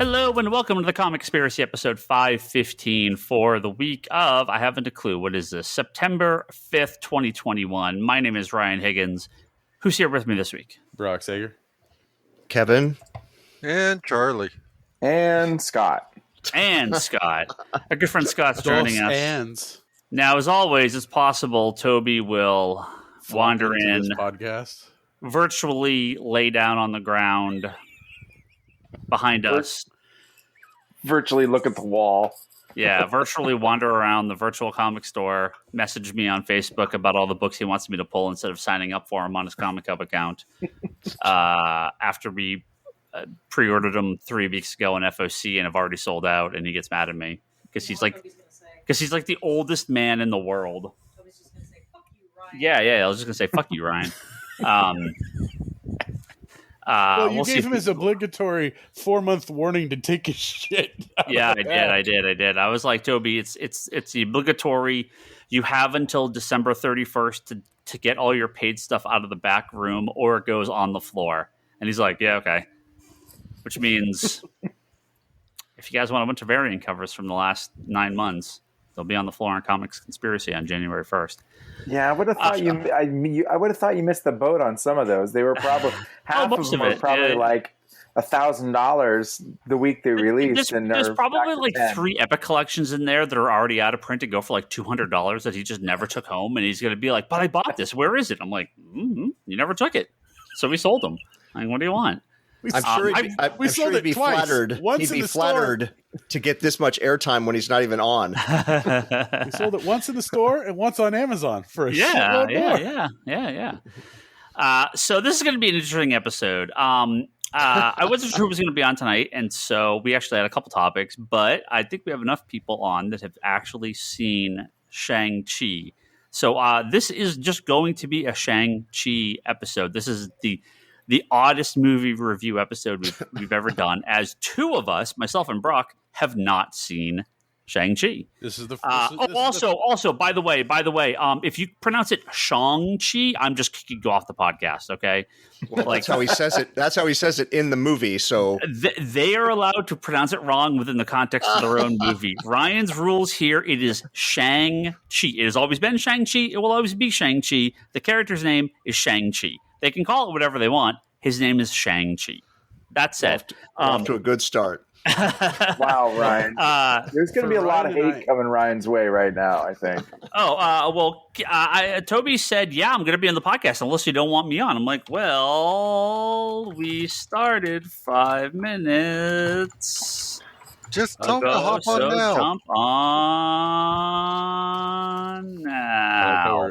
Hello and welcome to the Comic Conspiracy episode 515 for the week of, I haven't a clue, what is this? September 5th, 2021. My name is Ryan Higgins. Who's here with me this week? Brock Sager. Kevin. And Charlie. And Scott. And Scott. Our good friend Scott's joining us. And Now, as always, it's possible Toby will wander in, this podcast. virtually lay down on the ground behind us. Virtually look at the wall. Yeah, virtually wander around the virtual comic store, message me on Facebook about all the books he wants me to pull instead of signing up for him on his Comic Hub account. After we pre-ordered them 3 weeks ago in FOC and have already sold out, and he gets mad at me because he's like the oldest man in the world. Toby's just gonna say, "Fuck you, Ryan." Yeah, I was just gonna say, "Fuck you, Ryan." Well, you we'll gave him his obligatory 4-month warning to take his shit. Yeah, I did. I was like, Toby, it's the obligatory. You have until December 31st to get all your paid stuff out of the back room, or it goes on the floor. And he's like, yeah, okay. Which means if you guys want a bunch of variant covers from the last 9 months, they'll be on the floor on Comics Conspiracy on January 1st. Yeah, I would have thought I would have thought you missed the boat on some of those. They were probably half of them were probably like $1,000 the week they released. There's probably like 3 Epic collections in there that are already out of print to go for like $200 that he just never took home, and he's going to be like, "But I bought this. Where is it?" I'm like, "You never took it, so we sold them. Like, what do you want?" I'm sure he'd be flattered. He'd be flattered to get this much airtime when he's not even on. We sold it once in the store and once on Amazon for a shitload more. Yeah. So this is going to be an interesting episode. I wasn't sure who was going to be on tonight, and so we actually had a couple topics, but I think we have enough people on that have actually seen Shang-Chi. So this is just going to be a Shang-Chi episode. This is the oddest movie review episode we've ever done, as 2 of us, myself and Brock, have not seen Shang-Chi. This is the also, by the way, if you pronounce it Shang-Chi, I'm just kicking you off the podcast, okay? Well, that's how he says it. That's how he says it in the movie. So they are allowed to pronounce it wrong within the context of their own movie. Ryan's rules here: it is Shang-Chi. It has always been Shang-Chi. It will always be Shang-Chi. The character's name is Shang-Chi. They can call it whatever they want. His name is Shang-Chi. That's it. Off to a good start. Wow, Ryan. There's going to be a lot of hate coming Ryan's way right now, I think. Toby said, yeah, I'm going to be on the podcast unless you don't want me on. I'm like, well, we started 5 minutes. Just tell me to hop on now. Jump on now.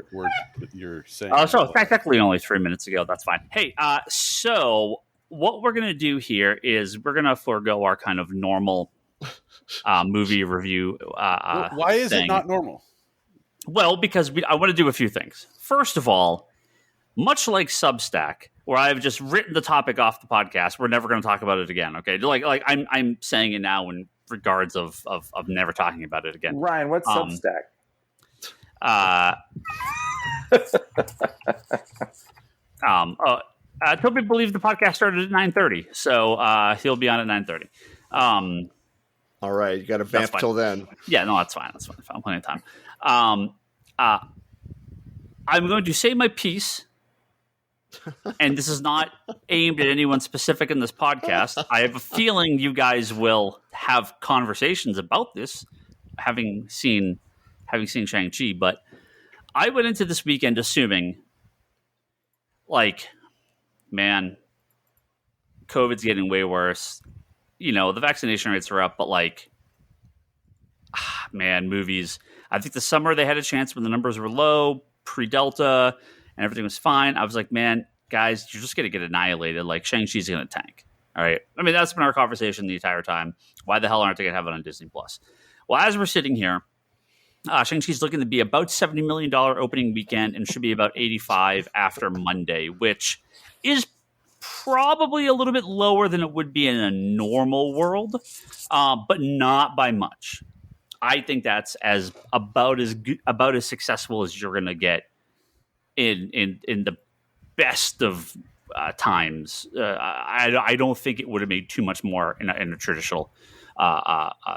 You're saying. So technically only 3 minutes ago. That's fine. Hey, so what we're going to do here is we're going to forego our kind of normal movie review. Why is it not normal? Well, because I want to do a few things. First of all, much like Substack, where I've just written the topic off the podcast, we're never going to talk about it again. Okay, like I'm saying it now in regards of never talking about it again. Ryan, what's Substack? Toby believes the podcast started at 9:30, so he'll be on at 9:30. All right, you got to vamp till then. Yeah, no, that's fine. That's fine. Plenty of time. I'm going to say my piece. And this is not aimed at anyone specific in this podcast. I have a feeling you guys will have conversations about this, having seen Shang-Chi. But I went into this weekend assuming, like, man, COVID's getting way worse. You know, the vaccination rates are up, but like, man, movies. I think the summer they had a chance when the numbers were low, pre-Delta, and everything was fine. I was like, man, guys, you're just going to get annihilated. Like, Shang-Chi's going to tank. All right. I mean, that's been our conversation the entire time. Why the hell aren't they going to have it on Disney Plus? Well, as we're sitting here, Shang-Chi's looking to be about $70 million opening weekend and should be about 85 after Monday, which is probably a little bit lower than it would be in a normal world, but not by much. I think that's about as successful as you're going to get in the best of times. I don't think it would have made too much more in a traditional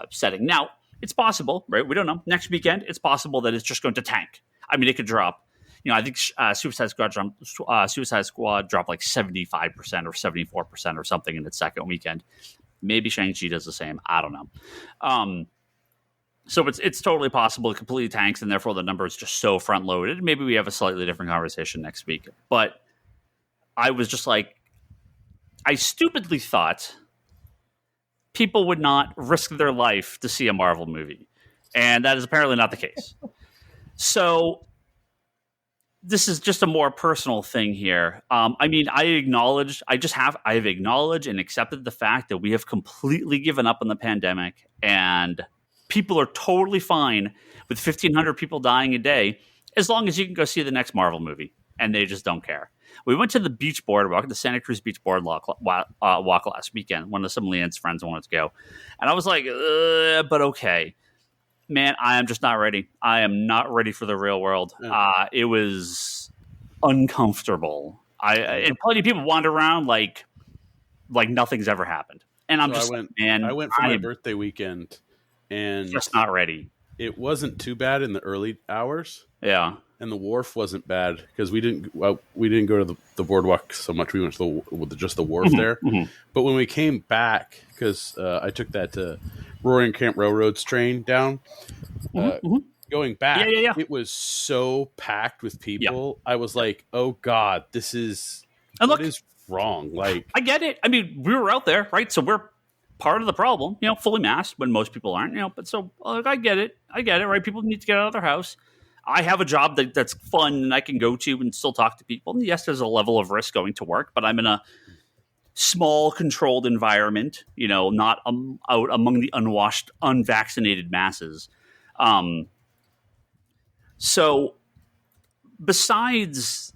setting. Now, it's possible, right? We don't know. Next weekend, it's possible that it's just going to tank. I mean, it could drop. I think Suicide Squad dropped like 75% or 74% or something in its second weekend. Maybe Shang-Chi does the same. I don't know. So it's totally possible it completely tanks, and therefore the number is just so front loaded. Maybe we have a slightly different conversation next week. But I was just like, I stupidly thought people would not risk their life to see a Marvel movie, and that is apparently not the case. So this is just a more personal thing here. I mean, I have acknowledged and accepted the fact that we have completely given up on the pandemic, and people are totally fine with 1,500 people dying a day as long as you can go see the next Marvel movie, and they just don't care. We went to the beach boardwalk, the Santa Cruz beach boardwalk walk last weekend. One of some Leanne's friends wanted to go, and I was like, but okay. Man, I am just not ready. I am not ready for the real world. It was uncomfortable. And plenty of people wander around like nothing's ever happened. And I'm I went for my birthday weekend, and just not ready. It wasn't too bad in the early hours. Yeah, and the wharf wasn't bad because we didn't go to the boardwalk so much. We went to just the wharf there. Mm-hmm. But when we came back, because I took that Roaring Camp Railroad's train down. Going back, it was so packed with people. I was like, "Oh God, what is wrong?" Like, I get it. I mean, we were out there, right? So we're part of the problem. Fully masked when most people aren't. But so I get it. Right? People need to get out of their house. I have a job that's fun and I can go to and still talk to people. And yes, there's a level of risk going to work, but I'm in a small, controlled environment, not out among the unwashed, unvaccinated masses. So besides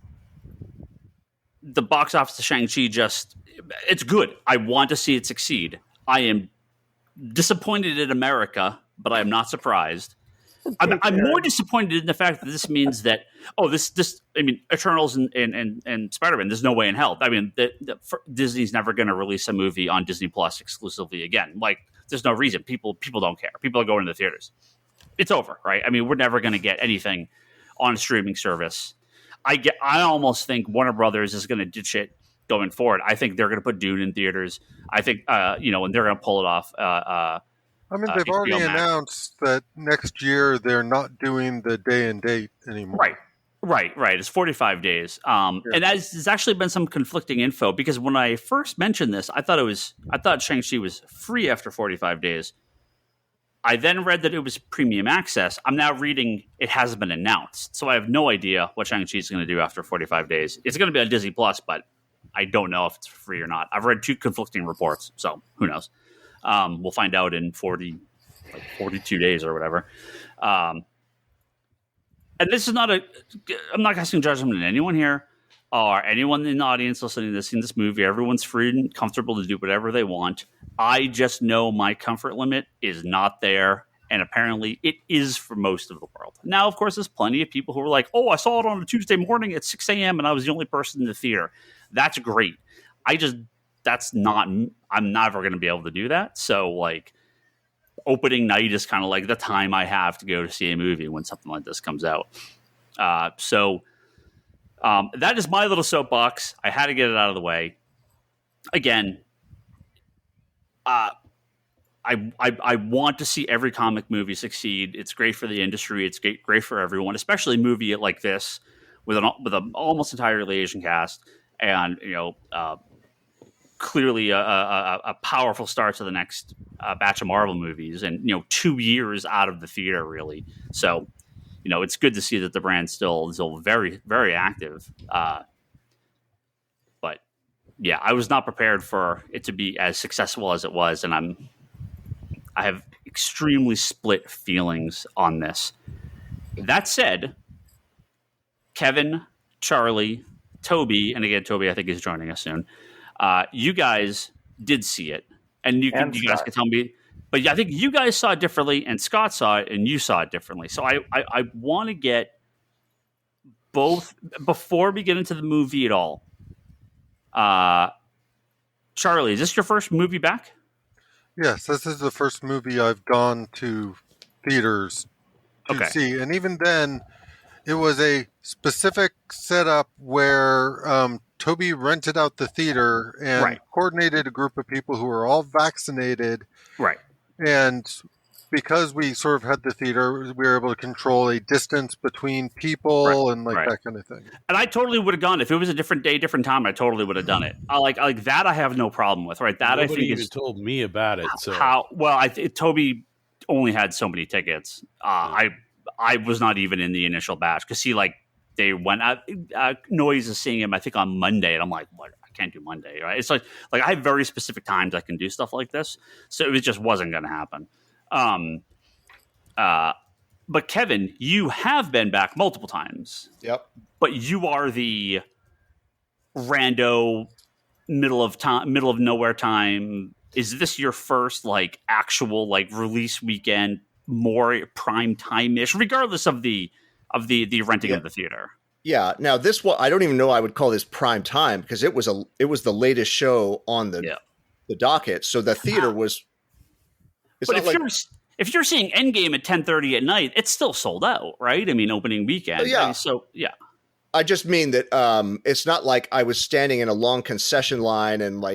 the box office of Shang-Chi, it's good. I want to see it succeed. I am disappointed in America, but I am not surprised. I'm more disappointed in the fact that this means that Eternals and Spider-Man, there's no way in hell. I mean, Disney's never going to release a movie on Disney Plus exclusively again. Like, there's no reason. People don't care. People are going to the theaters. It's over, right? I mean, we're never going to get anything on a streaming service. I almost think Warner Brothers is going to ditch it going forward. I think they're going to put Dune in theaters. I think and they're going to pull it off. They've already announced that next year they're not doing the day and date anymore. Right. It's 45 days. And there's actually been some conflicting info because when I first mentioned this, I thought Shang-Chi was free after 45 days. I then read that it was premium access. I'm now reading it hasn't been announced. So I have no idea what Shang-Chi is going to do after 45 days. It's going to be on Disney Plus, but I don't know if it's free or not. I've read two conflicting reports, so who knows? We'll find out in 42 days or whatever. And this is I'm not casting judgment on anyone here or anyone in the audience listening to this in this movie. Everyone's free and comfortable to do whatever they want. I just know my comfort limit is not there. And apparently it is for most of the world. Now, of course, there's plenty of people who are like, oh, I saw it on a Tuesday morning at 6 a.m. and I was the only person in the theater. That's great. I'm never going to be able to do that. So like opening night is kind of like the time I have to go to see a movie when something like this comes out. So that is my little soapbox. I had to get it out of the way. Again, I want to see every comic movie succeed. It's great for the industry. It's great for everyone, especially a movie like this with an almost entirely Asian cast and, clearly a powerful start to the next batch of Marvel movies and, 2 years out of the theater, really. So, it's good to see that the brand's still very, very active. But yeah, I was not prepared for it to be as successful as it was. And I have extremely split feelings on this. That said, Kevin, Charlie, Toby, and again, Toby, I think, is joining us soon. You guys did see it, and you guys can tell me. But I think you guys saw it differently, and Scott saw it, and you saw it differently. So I want to get both before we get into the movie at all. Charlie, is this your first movie back? Yes, this is the first movie I've gone to theaters to see. And even then, it was a specific setup where Toby rented out the theater and coordinated a group of people who were all vaccinated. Right. And because we sort of had the theater, we were able to control a distance between people and that kind of thing. And I totally would have gone if it was a different day, different time. I totally would have done it. I like that. I have no problem with. Right. That Nobody I think even told me about it. So Toby only had so many tickets. I was not even in the initial batch because they went out. Noise is seeing him, I think, on Monday, and I'm like, what? I can't do Monday, right? It's like I have very specific times I can do stuff like this, so it just wasn't going to happen. But Kevin, you have been back multiple times. Yep. But you are the rando middle of nowhere time. Is this your first actual release weekend, more prime time-ish, regardless of the renting of the theater? Yeah. Now this one, I don't even know I would call this prime time because it was the latest show on the docket. So the theater was. But if you're seeing Endgame at 10:30 at night, it's still sold out, right? I mean, opening weekend. Yeah. So yeah. I just mean that it's not like I was standing in a long concession line and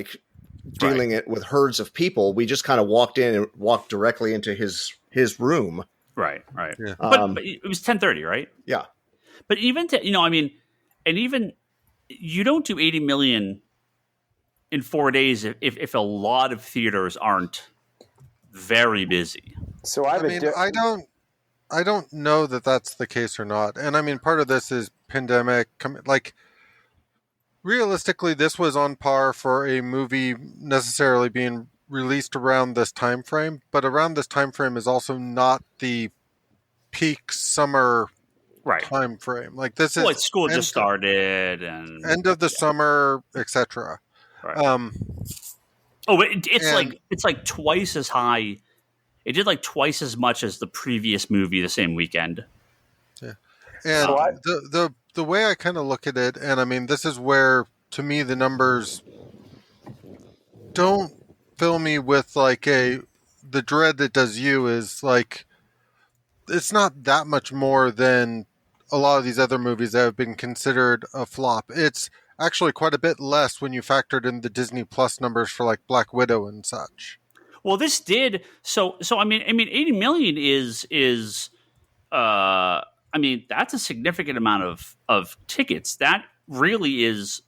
dealing it with herds of people. We just kind of walked in and walked directly into his room. Right. Yeah. But it was 10:30, right? Yeah. But even even you don't do 80 million in 4 days if a lot of theaters aren't very busy. So I don't know that that's the case or not. And I mean, part of this is pandemic. Realistically, this was on par for a movie necessarily being released around this time frame, but around this time frame is also not the peak summer time frame. This is school just started and end of the summer, etc. Right. It's like twice as high. It did twice as much as the previous movie the same weekend. Yeah, and the way I kind of look at it, and I mean, this is where to me the numbers don't fill me with the dread that does you is it's not that much more than a lot of these other movies that have been considered a flop. It's actually quite a bit less when you factored in the Disney Plus numbers for Black Widow and such. Well, this did so. I mean, 80 million is that's a significant amount of tickets. That really is.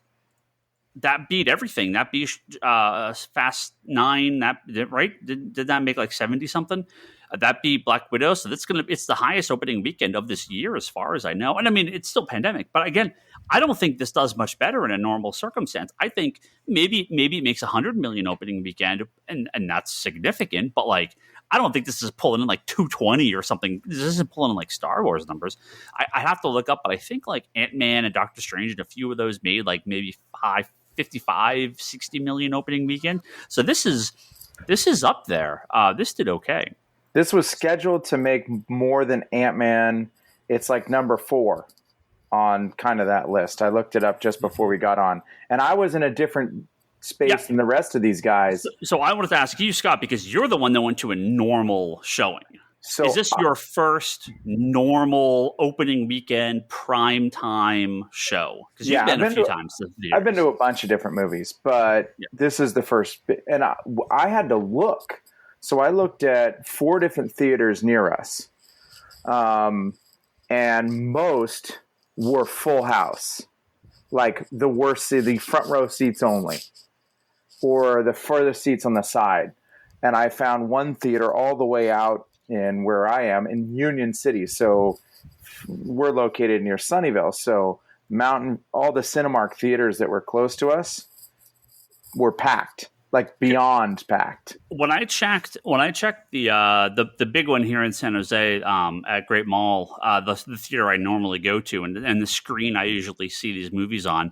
That beat everything. That beat Fast 9. Did that make 70 something? That beat Black Widow. So it's the highest opening weekend of this year, as far as I know. And I mean, it's still pandemic, but again, I don't think this does much better in a normal circumstance. I think maybe it makes 100 million opening weekend, and that's significant. But I don't think this is pulling in 220 or something. This isn't pulling in Star Wars numbers. I have to look up, but I think Ant-Man and Doctor Strange and a few of those made maybe 55, 60 million opening weekend. So this is up there. This did okay. This was scheduled to make more than Ant-Man. It's number 4 on kind of that list. I looked it up just before we got on, and I was in a different space than the rest of these guys. So I wanted to ask you, Scott, because you're the one that went to a normal showing. So is this your first normal opening weekend prime time show? Because you've been a few times. I've been to a bunch of different movies, but this is the first. And I had to look. So I looked at 4 different theaters near us, and most were full house, the worst, the front row seats only, or the furthest seats on the side. And I found one theater all the way out in where I am in Union City. So we're located near Sunnyvale. So all the Cinemark theaters that were close to us were packed. Beyond packed. When I checked the big one here in San Jose at Great Mall, the theater I normally go to, and the screen I usually see these movies on,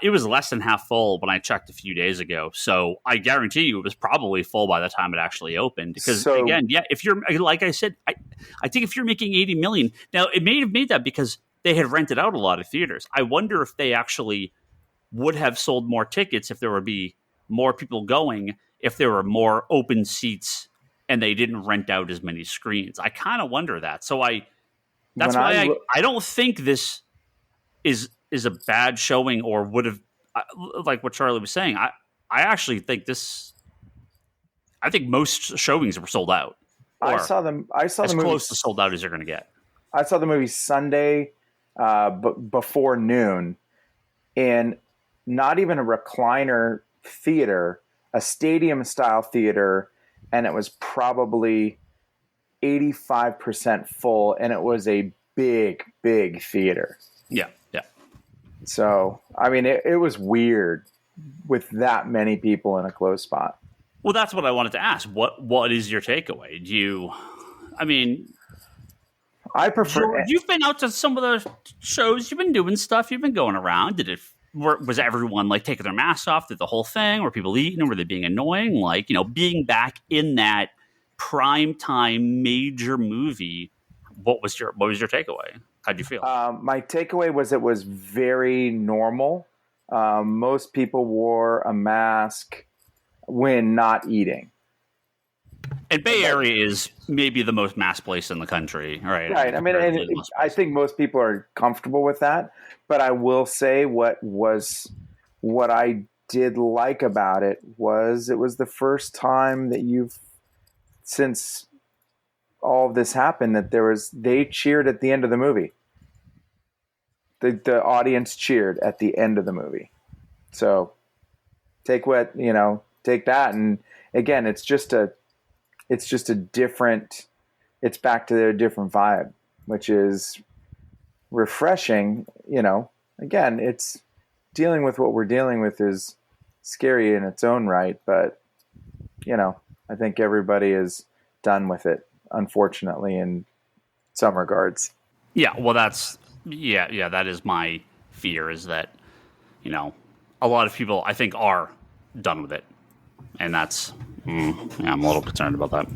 it was less than half full when I checked a few days ago. So I guarantee you it was probably full by the time it actually opened. Because if you're like I said, I think if you're making 80 million, now it may have made that because they had rented out a lot of theaters. I wonder if they actually would have sold more tickets if there would be more people going, if there were more open seats and they didn't rent out as many screens. I kind of wonder that. So that's When why I I don't think this is a bad showing or would have, like what Charlie was saying. I actually think I think most showings were sold out. I Or saw them. I saw as the movie. close to sold out as you're going to get. I saw the movie Sunday, before noon, in not even a recliner theater, a stadium style theater, and it was probably 85% full, and it was a big, big theater. Yeah, yeah. So, I mean, it was weird with that many people in a close spot. Well, that's what I wanted to ask. What is your takeaway? I mean, I prefer. you've been out to some of the shows. You've been doing stuff. You've been going around. Was everyone like taking their masks off? Did the whole thing? Were people eating? Were they being annoying? Like, being back in that prime time major movie. What was your takeaway? How'd you feel? My takeaway was it was very normal. Most people wore a mask when not eating. And Bay Area is maybe the most mask place in the country, right? Right. I mean, I think most people are comfortable with that. But I will say what I did like about it was the first time that since all of this happened, that they cheered at the end of the movie. The audience cheered at the end of the movie. So take that. And again, it's back to their different vibe, which is refreshing. Again, it's dealing with what we're dealing with is scary in its own right, but I think everybody is done with it, unfortunately, in some regards. Yeah, well, that is my fear, is that, a lot of people, I think, are done with it. And that's, I'm a little concerned about that.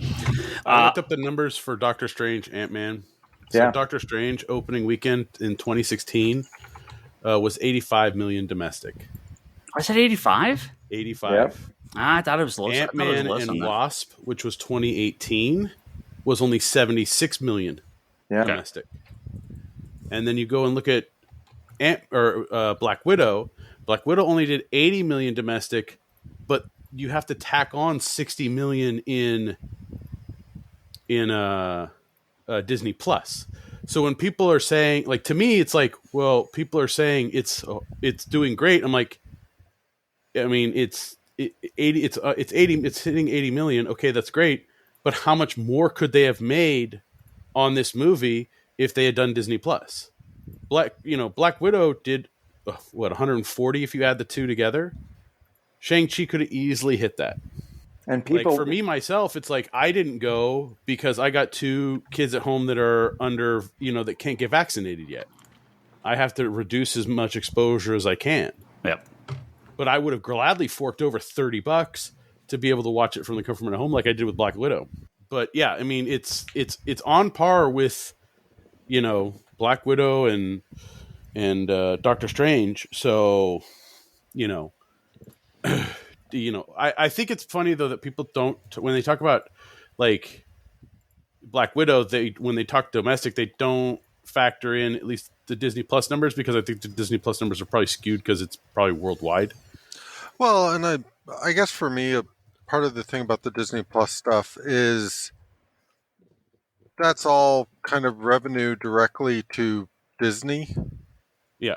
I looked up the numbers for Doctor Strange, Ant-Man. So Yeah. Doctor Strange opening weekend in 2016 was 85 million domestic. I said 85? 85. Yep. I thought it was low. Ant-Man and Wasp, which was 2018, was only 76 million Yeah. domestic. And then you go and look at Black Widow. Black Widow only did 80 million domestic, but you have to tack on 60 million in Disney Plus. So when people are saying, like, to me, it's like, well, people are saying it's doing great. I'm like, I mean, it's hitting 80 million. Okay, that's great. But how much more could they have made on this movie if they had done Disney Plus? Black Widow did 140 if you add the two together. Shang-Chi could have easily hit that. And people, like, for me, myself, it's like I didn't go because I got two kids at home that are under, that can't get vaccinated yet. I have to reduce as much exposure as I can. Yep. But I would have gladly forked over $30 to be able to watch it from the comfort of my home, like I did with Black Widow. But yeah, I mean, it's on par with, Black Widow and Doctor Strange. So, I think it's funny though that people don't, when they talk about like Black Widow, when they talk domestic, they don't factor in at least the Disney Plus numbers, because I think the Disney Plus numbers are probably skewed because it's probably worldwide. Well, and I guess for me, a part of the thing about the Disney Plus stuff is that's all kind of revenue directly to Disney. Yeah.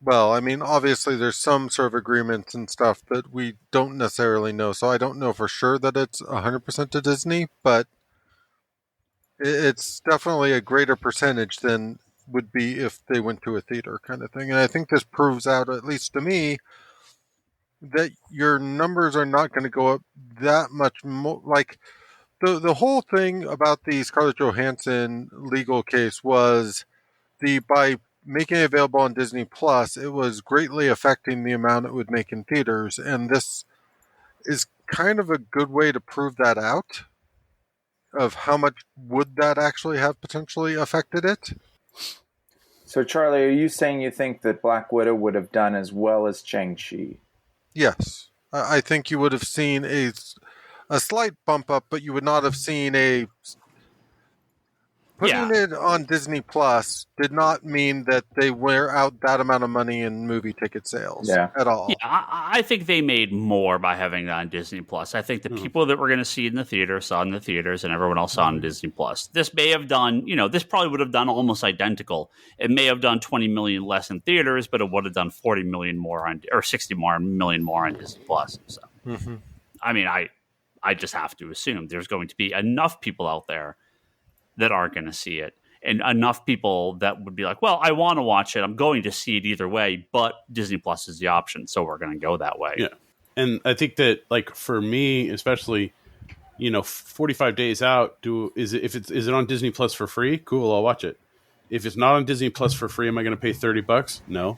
Well, I mean, obviously there's some sort of agreements and stuff that we don't necessarily know. So I don't know for sure that it's 100% to Disney, but it's definitely a greater percentage than would be if they went to a theater kind of thing. And I think this proves out, at least to me, that your numbers are not going to go up that much more. Like the whole thing about the Scarlett Johansson legal case was by making it available on Disney Plus, it was greatly affecting the amount it would make in theaters. And this is kind of a good way to prove that out, of how much would that actually have potentially affected it. So, Charlie, are you saying you think that Black Widow would have done as well as Shang-Chi? Yes. I think you would have seen a slight bump up, but you would not have seen a... Putting it on Disney Plus did not mean that they wear out that amount of money in movie ticket sales at all. Yeah, I think they made more by having it on Disney Plus. I think the people that were going to see it in the theater saw it in the theaters, and everyone else saw it on Disney Plus. This may have done, this probably would have done almost identical. It may have done 20 million less in theaters, but it would have done 40 million more or 60 million more on Disney Plus. So, I mean, I just have to assume there's going to be enough people out there that aren't going to see it, and enough people that would be like, well, I want to watch it. I'm going to see it either way, but Disney Plus is the option, so we're going to go that way. Yeah. And I think that, like, for me, especially, 45 days out, is it on Disney Plus for free? Cool, I'll watch it. If it's not on Disney Plus for free, am I going to pay $30? No.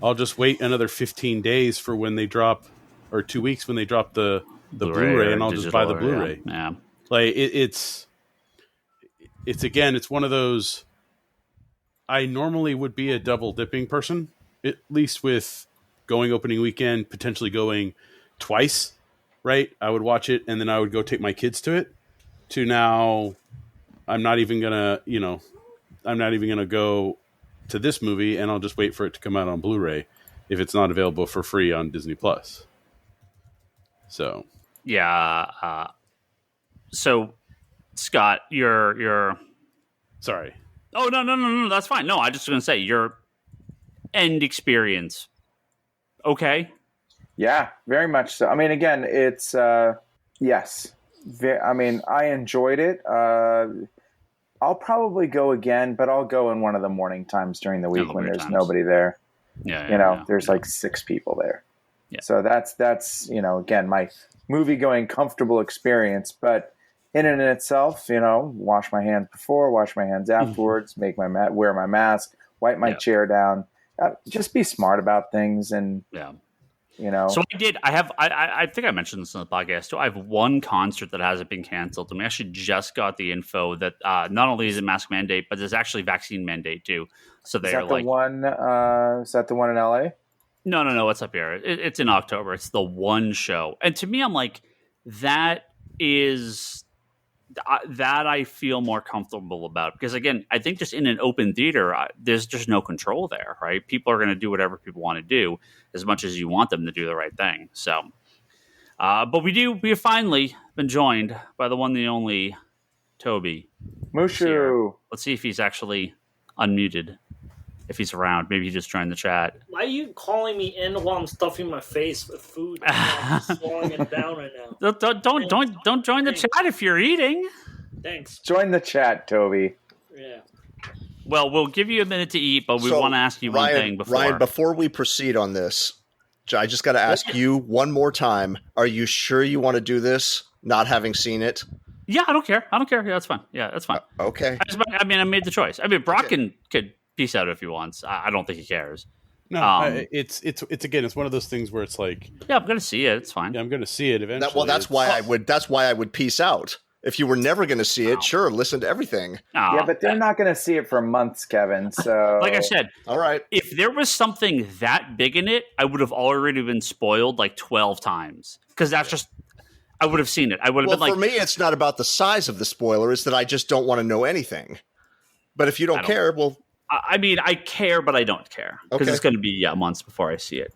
I'll just wait another 15 days for when they drop, or 2 weeks when they drop the Blu-ray, and I'll just buy the Blu-ray. Yeah. Like, it's one of those, I normally would be a double dipping person, at least with going opening weekend, potentially going twice, right? I would watch it and then I would go take my kids to it, to now I'm not even going to go to this movie, and I'll just wait for it to come out on Blu-ray if it's not available for free on Disney Plus. So. Yeah. So Scott, you're sorry. Oh, no, that's fine. No, I just going to say your end experience. Okay. Yeah, very much so. I mean, again, it's yes. I enjoyed it. I'll probably go again, but I'll go in one of the morning times during the week when there's nobody there. There's like 6 people there. Yeah. So that's again, my movie going comfortable experience, but in and in itself, wash my hands before, wash my hands afterwards, make wear my mask, wipe my chair down. Just be smart about things, and So I think I mentioned this in the podcast too. I have one concert that hasn't been canceled, and we actually just got the info that not only is it mask mandate, but there's actually vaccine mandate too. So they're like, is that the one in LA? No, it's up here. It's in October. It's the one show, and to me, I'm like, that is. That I feel more comfortable about, because again, I think just in an open theater, there's just no control there, right? People are going to do whatever people want to do, as much as you want them to do the right thing. So, but we have finally been joined by the one, the only Toby. Mushu. Let's see if he's actually unmuted. If he's around, maybe he just joined the chat. Why are you calling me in while I'm stuffing my face with food? I'm swallowing it down right now. Don't join the chat if you're eating. Thanks. Join the chat, Toby. Yeah. Well, we'll give you a minute to eat, but we want to ask you one thing before. Ryan, before we proceed on this, I just got to ask you one more time. Are you sure you want to do this, not having seen it? Yeah, I don't care. Yeah, that's fine. Okay. I made the choice. I mean, Brock could peace out if he wants. I don't think he cares. No, it's again, it's one of those things where it's like, yeah, I'm going to see it. It's fine. Yeah, I'm going to see it eventually. That's why I would peace out. If you were never going to see it, sure, listen to everything. Yeah, but they're not going to see it for months, Kevin. So, like I said, all right. If there was something that big in it, I would have already been spoiled like 12 times, because that's just. I would have seen it. I would have been like. For me, it's not about the size of the spoiler; it's that I just don't want to know anything. But if you don't care, well. I mean, I care, but I don't care, because it's going to be months before I see it.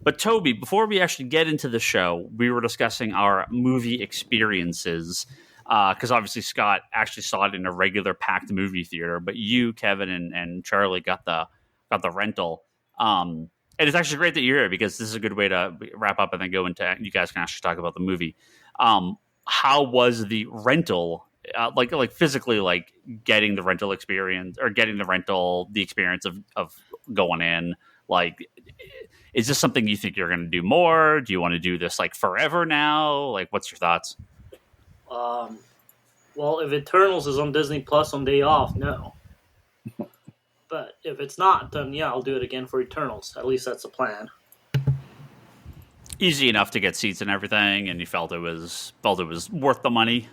But Toby, before we actually get into the show, we were discussing our movie experiences, because obviously Scott actually saw it in a regular packed movie theater, but you, Kevin, and Charlie got the rental. And it's actually great that you're here, because this is a good way to wrap up and then go into. You guys can actually talk about the movie. How was the rental? Like physically, like getting the rental experience, or getting the experience of going in. Like, is this something you think you're going to do more? Do you want to do this like forever now? Like, what's your thoughts? Well, if Eternals is on Disney Plus on day off, no. But if it's not, then yeah, I'll do it again for Eternals. At least that's the plan. Easy enough to get seats and everything, and you felt it was worth the money.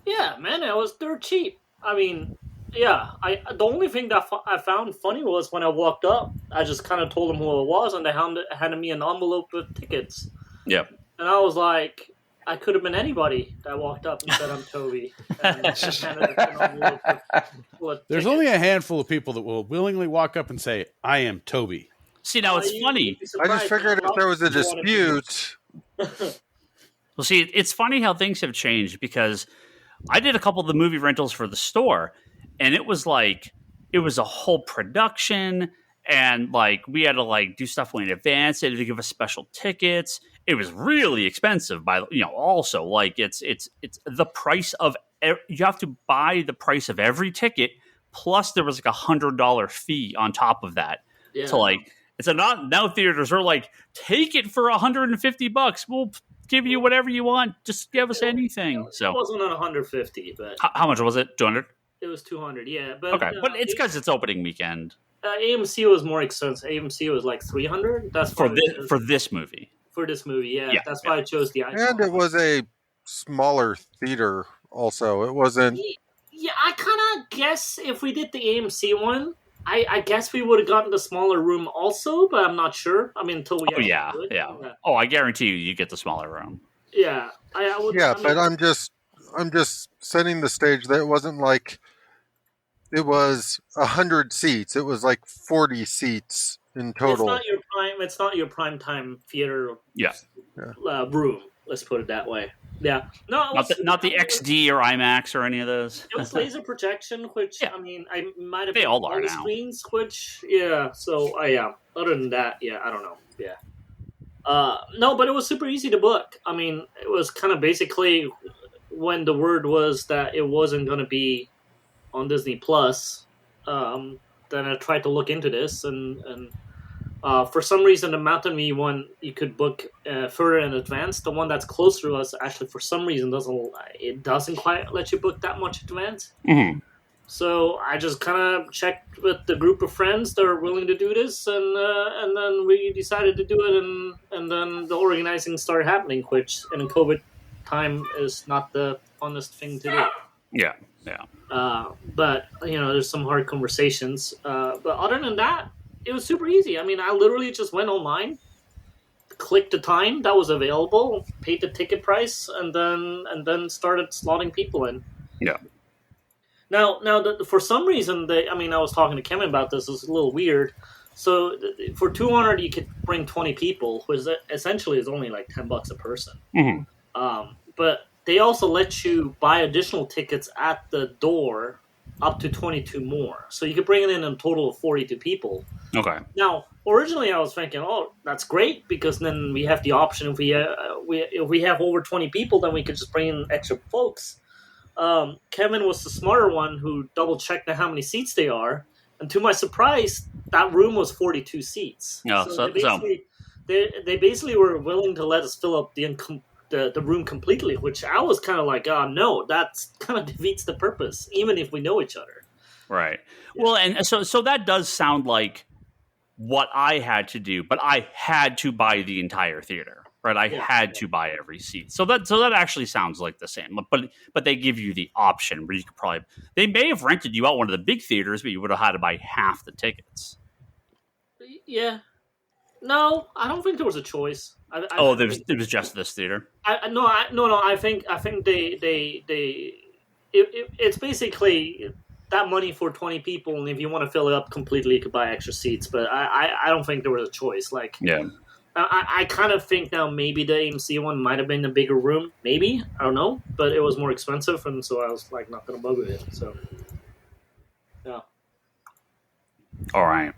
Yeah, man, it was dirt cheap. I mean, Yeah, the only thing that I found funny was when I walked up, I just kind of told them who it was, and they handed me an envelope with tickets. Yeah. And I was like, I could have been anybody that walked up and said I'm Toby, and handed an envelope with There's tickets. only a handful of people that will willingly walk up and say, "I am Toby." See, now it's funny. I just figured if there was a dispute. Well, see, it's funny how things have changed because I did a couple of the movie rentals for the store, and it was a whole production, and like we had to like do stuff way in advance. They had to give us special tickets. It was really expensive. Also like it's the price of you have to buy the price of every ticket, plus there was like $100 fee on top of that. Yeah. So like it's now theaters are like, take it for $150. We'll give you whatever you want. Just give us anything. It So wasn't 150, but how much was it? 200. it was 200. Yeah, but Okay, but it's because it's opening weekend AMC was more expensive. AMC was like 300. That's for why this movie. for this movie. Yeah, Yeah, that's why I chose the icon. And it was a smaller theater also. It wasn't... Yeah, I kind of guess if we did the AMC one, I guess we would have gotten the smaller room also, but I'm not sure. I mean, until we Oh yeah, do it. yeah. Oh, I guarantee you get the smaller room. Yeah, I would. Yeah, I mean, but I'm just setting the stage that it wasn't like it was 100 seats. It was like 40 seats in total. It's not your prime time theater. Yeah. Room. Let's put it that way. Yeah. No, Not the XD or IMAX or any of those. It was laser projection, which I mean, I might have They all are the now. screens, which So yeah. Other than that, yeah, I don't know. Yeah. No, but it was super easy to book. I mean, it was kind of basically when the word was that it wasn't going to be on Disney Plus. Then I tried to look into this, and for some reason, the Mountain View one you could book further in advance. The one that's closer to us actually, for some reason, doesn't quite let you book that much advance. Mm-hmm. So I just kind of checked with the group of friends that are willing to do this, and then we decided to do it, and then the organizing started happening, which in COVID time is not the funnest thing to do. Yeah. But there's some hard conversations. But other than that, it was super easy. I mean, I literally just went online, clicked the time that was available, paid the ticket price, and then started slotting people in. Yeah. Now, for some reason, I was talking to Kevin about this. It's a little weird. So for 200, you could bring 20 people, which essentially is only like $10 a person. Mm-hmm. But they also let you buy additional tickets at the door, up to 22 more. So you could bring in a total of 42 people. Okay. Now, originally I was thinking, oh, that's great, because then we have the option if we have over 20 people, then we could just bring in extra folks. Kevin was the smarter one who double-checked how many seats they are, and to my surprise, that room was 42 seats. Yeah, they basically were willing to let us fill up the room completely, which I was kind of like, no, that kind of defeats the purpose, even if we know each other. Right. Yeah. Well, and so that does sound like what I had to do, but I had to buy the entire theater, right? I had to buy every seat. So that actually sounds like the same, but they give you the option where you could they may have rented you out one of the big theaters, but you would have had to buy half the tickets. Yeah. No, I don't think there was a choice. It was just this theater. No. I think it's basically that money for 20 people, and if you want to fill it up completely, you could buy extra seats. But I don't think there was a choice. Like, yeah, I kind of think now maybe the AMC one might have been a bigger room. Maybe, I don't know, but it was more expensive, and so I was like not going to bug with it. So, yeah. All right.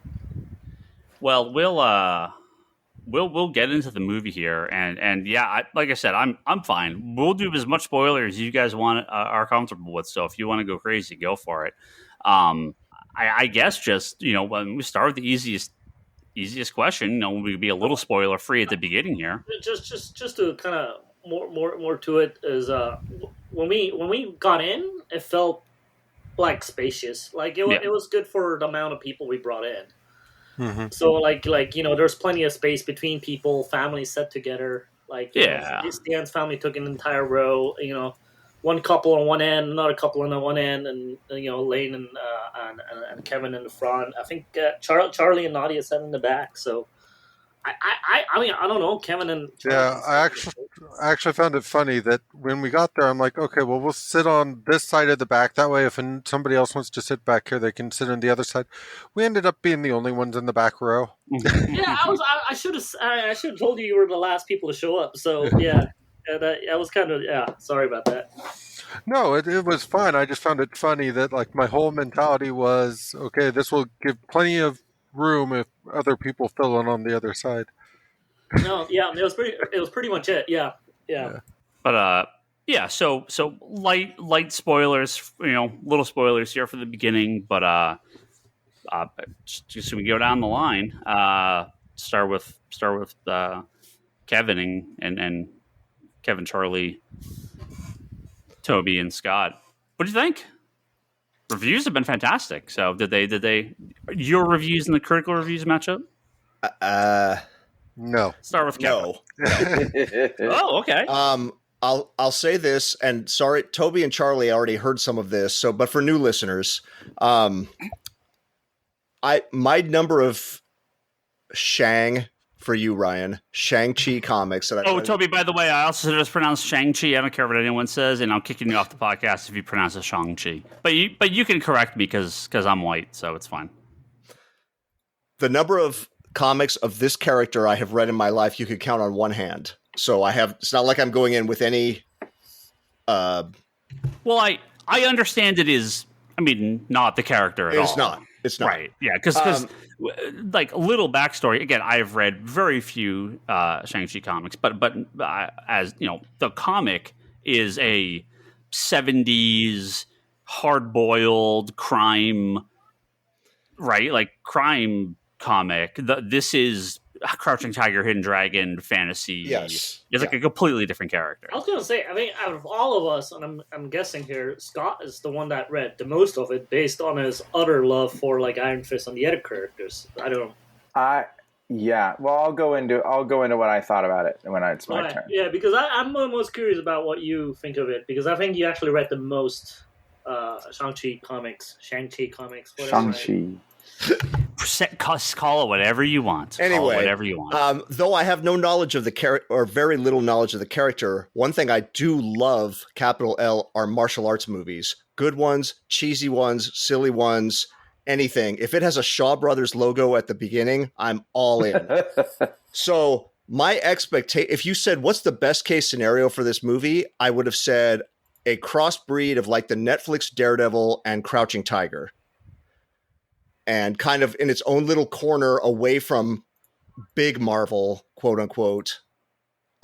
Well, we'll get into the movie here, and yeah, like I said, I'm fine. We'll do as much spoilers as you guys are comfortable with. So if you want to go crazy, go for it. I guess just when we start with the easiest question, we'd be a little spoiler free at the beginning here. Just to kind of more to it is when we got in, it felt like spacious. Like it was good for the amount of people we brought in. Mm-hmm. So like there's plenty of space between people, families sat together. Like Stan's family took an entire row. one couple on one end, another couple on the one end, and Lane and Kevin in the front. I think Charlie and Nadia sat in the back. So I mean, I don't know, Kevin and Charlie. Yeah, I actually found it funny that when we got there, I'm like, okay, well, we'll sit on this side of the back. That way, if somebody else wants to sit back here, they can sit on the other side. We ended up being the only ones in the back row. Yeah, I should have told you were the last people to show up. So yeah, that was kind of Sorry about that. No, it was fine. I just found it funny that like my whole mentality was, okay, this will give plenty of room if other people fill in on the other side. No, yeah, it was pretty much it. Yeah. But so light spoilers, little spoilers here for the beginning, but just so we go down the line, start with Kevin and Kevin, Charlie, Toby, and Scott. What do you think? Reviews have been fantastic. So did they your reviews and the critical reviews match up? No. Start with Kevin. No. Oh, okay. I'll say this, and sorry, Toby and Charlie already heard some of this. But for new listeners, my number of for you, Ryan, Shang-Chi comics that I Toby, by the way, I also just pronounced Shang-Chi. I don't care what anyone says, and I'm kicking you off the podcast if you pronounce it Shang-Chi. But you can correct me because I'm white, so it's fine. The number of comics of this character I have read in my life, you could count on one hand. So it's not like I'm going in with any. Well, I understand it is. I mean, not the character at all. It's not. Right. Yeah. Because like a little backstory. Again, I've read very few Shang-Chi comics, but as you know, the comic is a 70s hard-boiled crime, right? Like crime comic. This is Crouching Tiger, Hidden Dragon fantasy. Yes. It's like a completely different character. I was going to say, I mean, out of all of us, and I'm guessing here, Scott is the one that read the most of it based on his utter love for like Iron Fist and the other characters. I don't know. Yeah. Well, I'll go into what I thought about it when it's my turn. Yeah, because I'm most curious about what you think of it, because I think you actually read the most Shang-Chi comics, whatever. Shang-Chi. Call it whatever you want. Anyway, whatever you want. Though I have no knowledge of the character, or very little knowledge of the character, one thing I do love, capital L, are martial arts movies. Good ones, cheesy ones, silly ones, anything. If it has a Shaw Brothers logo at the beginning, I'm all in. So my expectation, if you said, what's the best case scenario for this movie? I would have said a crossbreed of like the Netflix Daredevil and Crouching Tiger. And kind of in its own little corner away from big Marvel, quote unquote.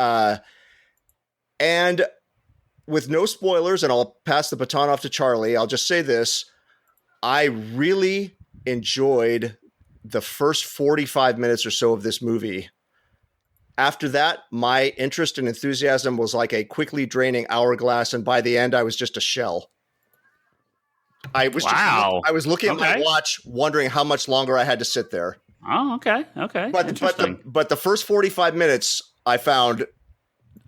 And with no spoilers, and I'll pass the baton off to Charlie, I'll just say this. I really enjoyed the first 45 minutes or so of this movie. After that, my interest and enthusiasm was like a quickly draining hourglass, and by the end, I was just a shell. I was looking at my watch, wondering how much longer I had to sit there. Oh, okay. But the first 45 minutes I found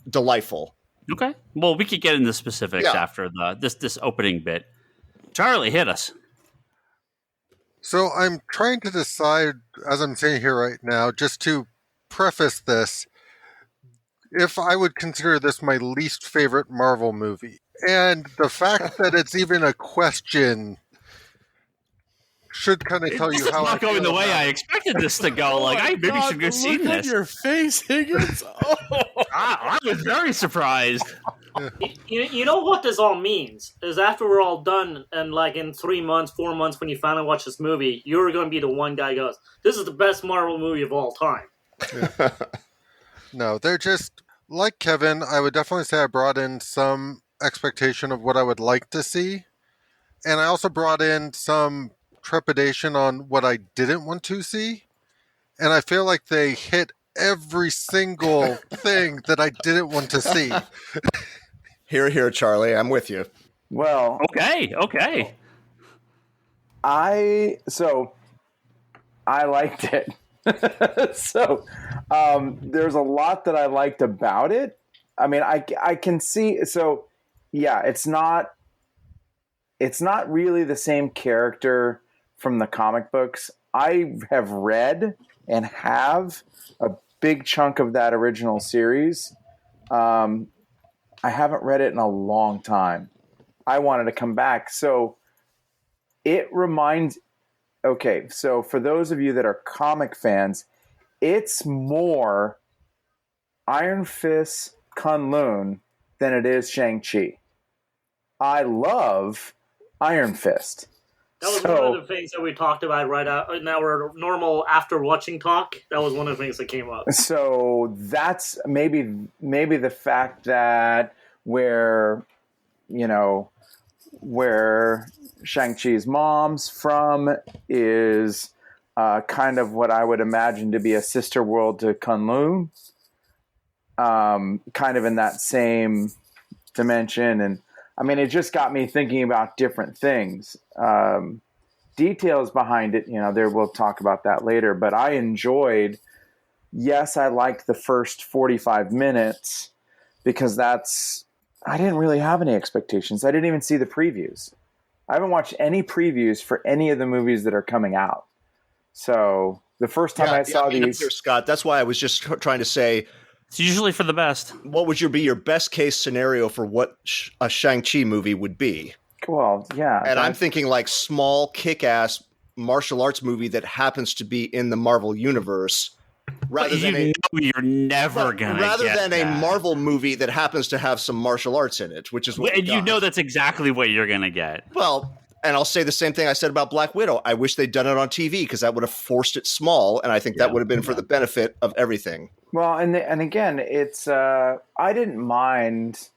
delightful. Okay. Well, we could get into specifics after this opening bit. Charlie, hit us. So I'm trying to decide, as I'm sitting here right now, just to preface this, if I would consider this my least favorite Marvel movie. And the fact that it's even a question should kind of tell you how it's not going the way I expected this to go. Like, I maybe should go see this. Look at your face, Higgins. I was very surprised. You know what this all means is after we're all done, and like in 3 months, 4 months, when you finally watch this movie, you're going to be the one guy who goes, "This is the best Marvel movie of all time." Yeah. No, they're just like Kevin. I would definitely say I brought in some expectation of what I would like to see, and I also brought in some trepidation on what I didn't want to see, and I feel like they hit every single thing that I didn't want to see. Here, Charlie, I'm with you. Well, okay. I liked it. So there's a lot that I liked about it. I mean, I can see. So yeah, it's not really the same character from the comic books. I have read and have a big chunk of that original series. I haven't read it in a long time. I wanted to come back. So it reminds, okay, so for those of you that are comic fans, it's more Iron Fist Kunlun than it is Shang-Chi. I love Iron Fist. That was one of the things that we talked about right out in our normal after watching talk. That was one of the things that came up. So that's maybe the fact that where Shang-Chi's mom's from is kind of what I would imagine to be a sister world to Kunlun, kind of in that same dimension. And I mean, it just got me thinking about different things. Details behind it, we'll talk about that later. But I enjoyed, yes, I liked the first 45 minutes because I didn't really have any expectations. I didn't even see the previews. I haven't watched any previews for any of the movies that are coming out. So the first time I saw these... Scott, that's why I was just trying to say... It's usually for the best. What would be your best case scenario for what a Shang-Chi movie would be? Well, yeah. And I'm thinking like small, kick-ass martial arts movie that happens to be in the Marvel universe. Rather than you're never going to Rather than a Marvel movie that happens to have some martial arts in it, which is what and you know that's exactly what you're going to get. Well, and I'll say the same thing I said about Black Widow. I wish they'd done it on TV because that would have forced it small, and I think that would have been for the benefit of everything. Well, and again, it's I didn't mind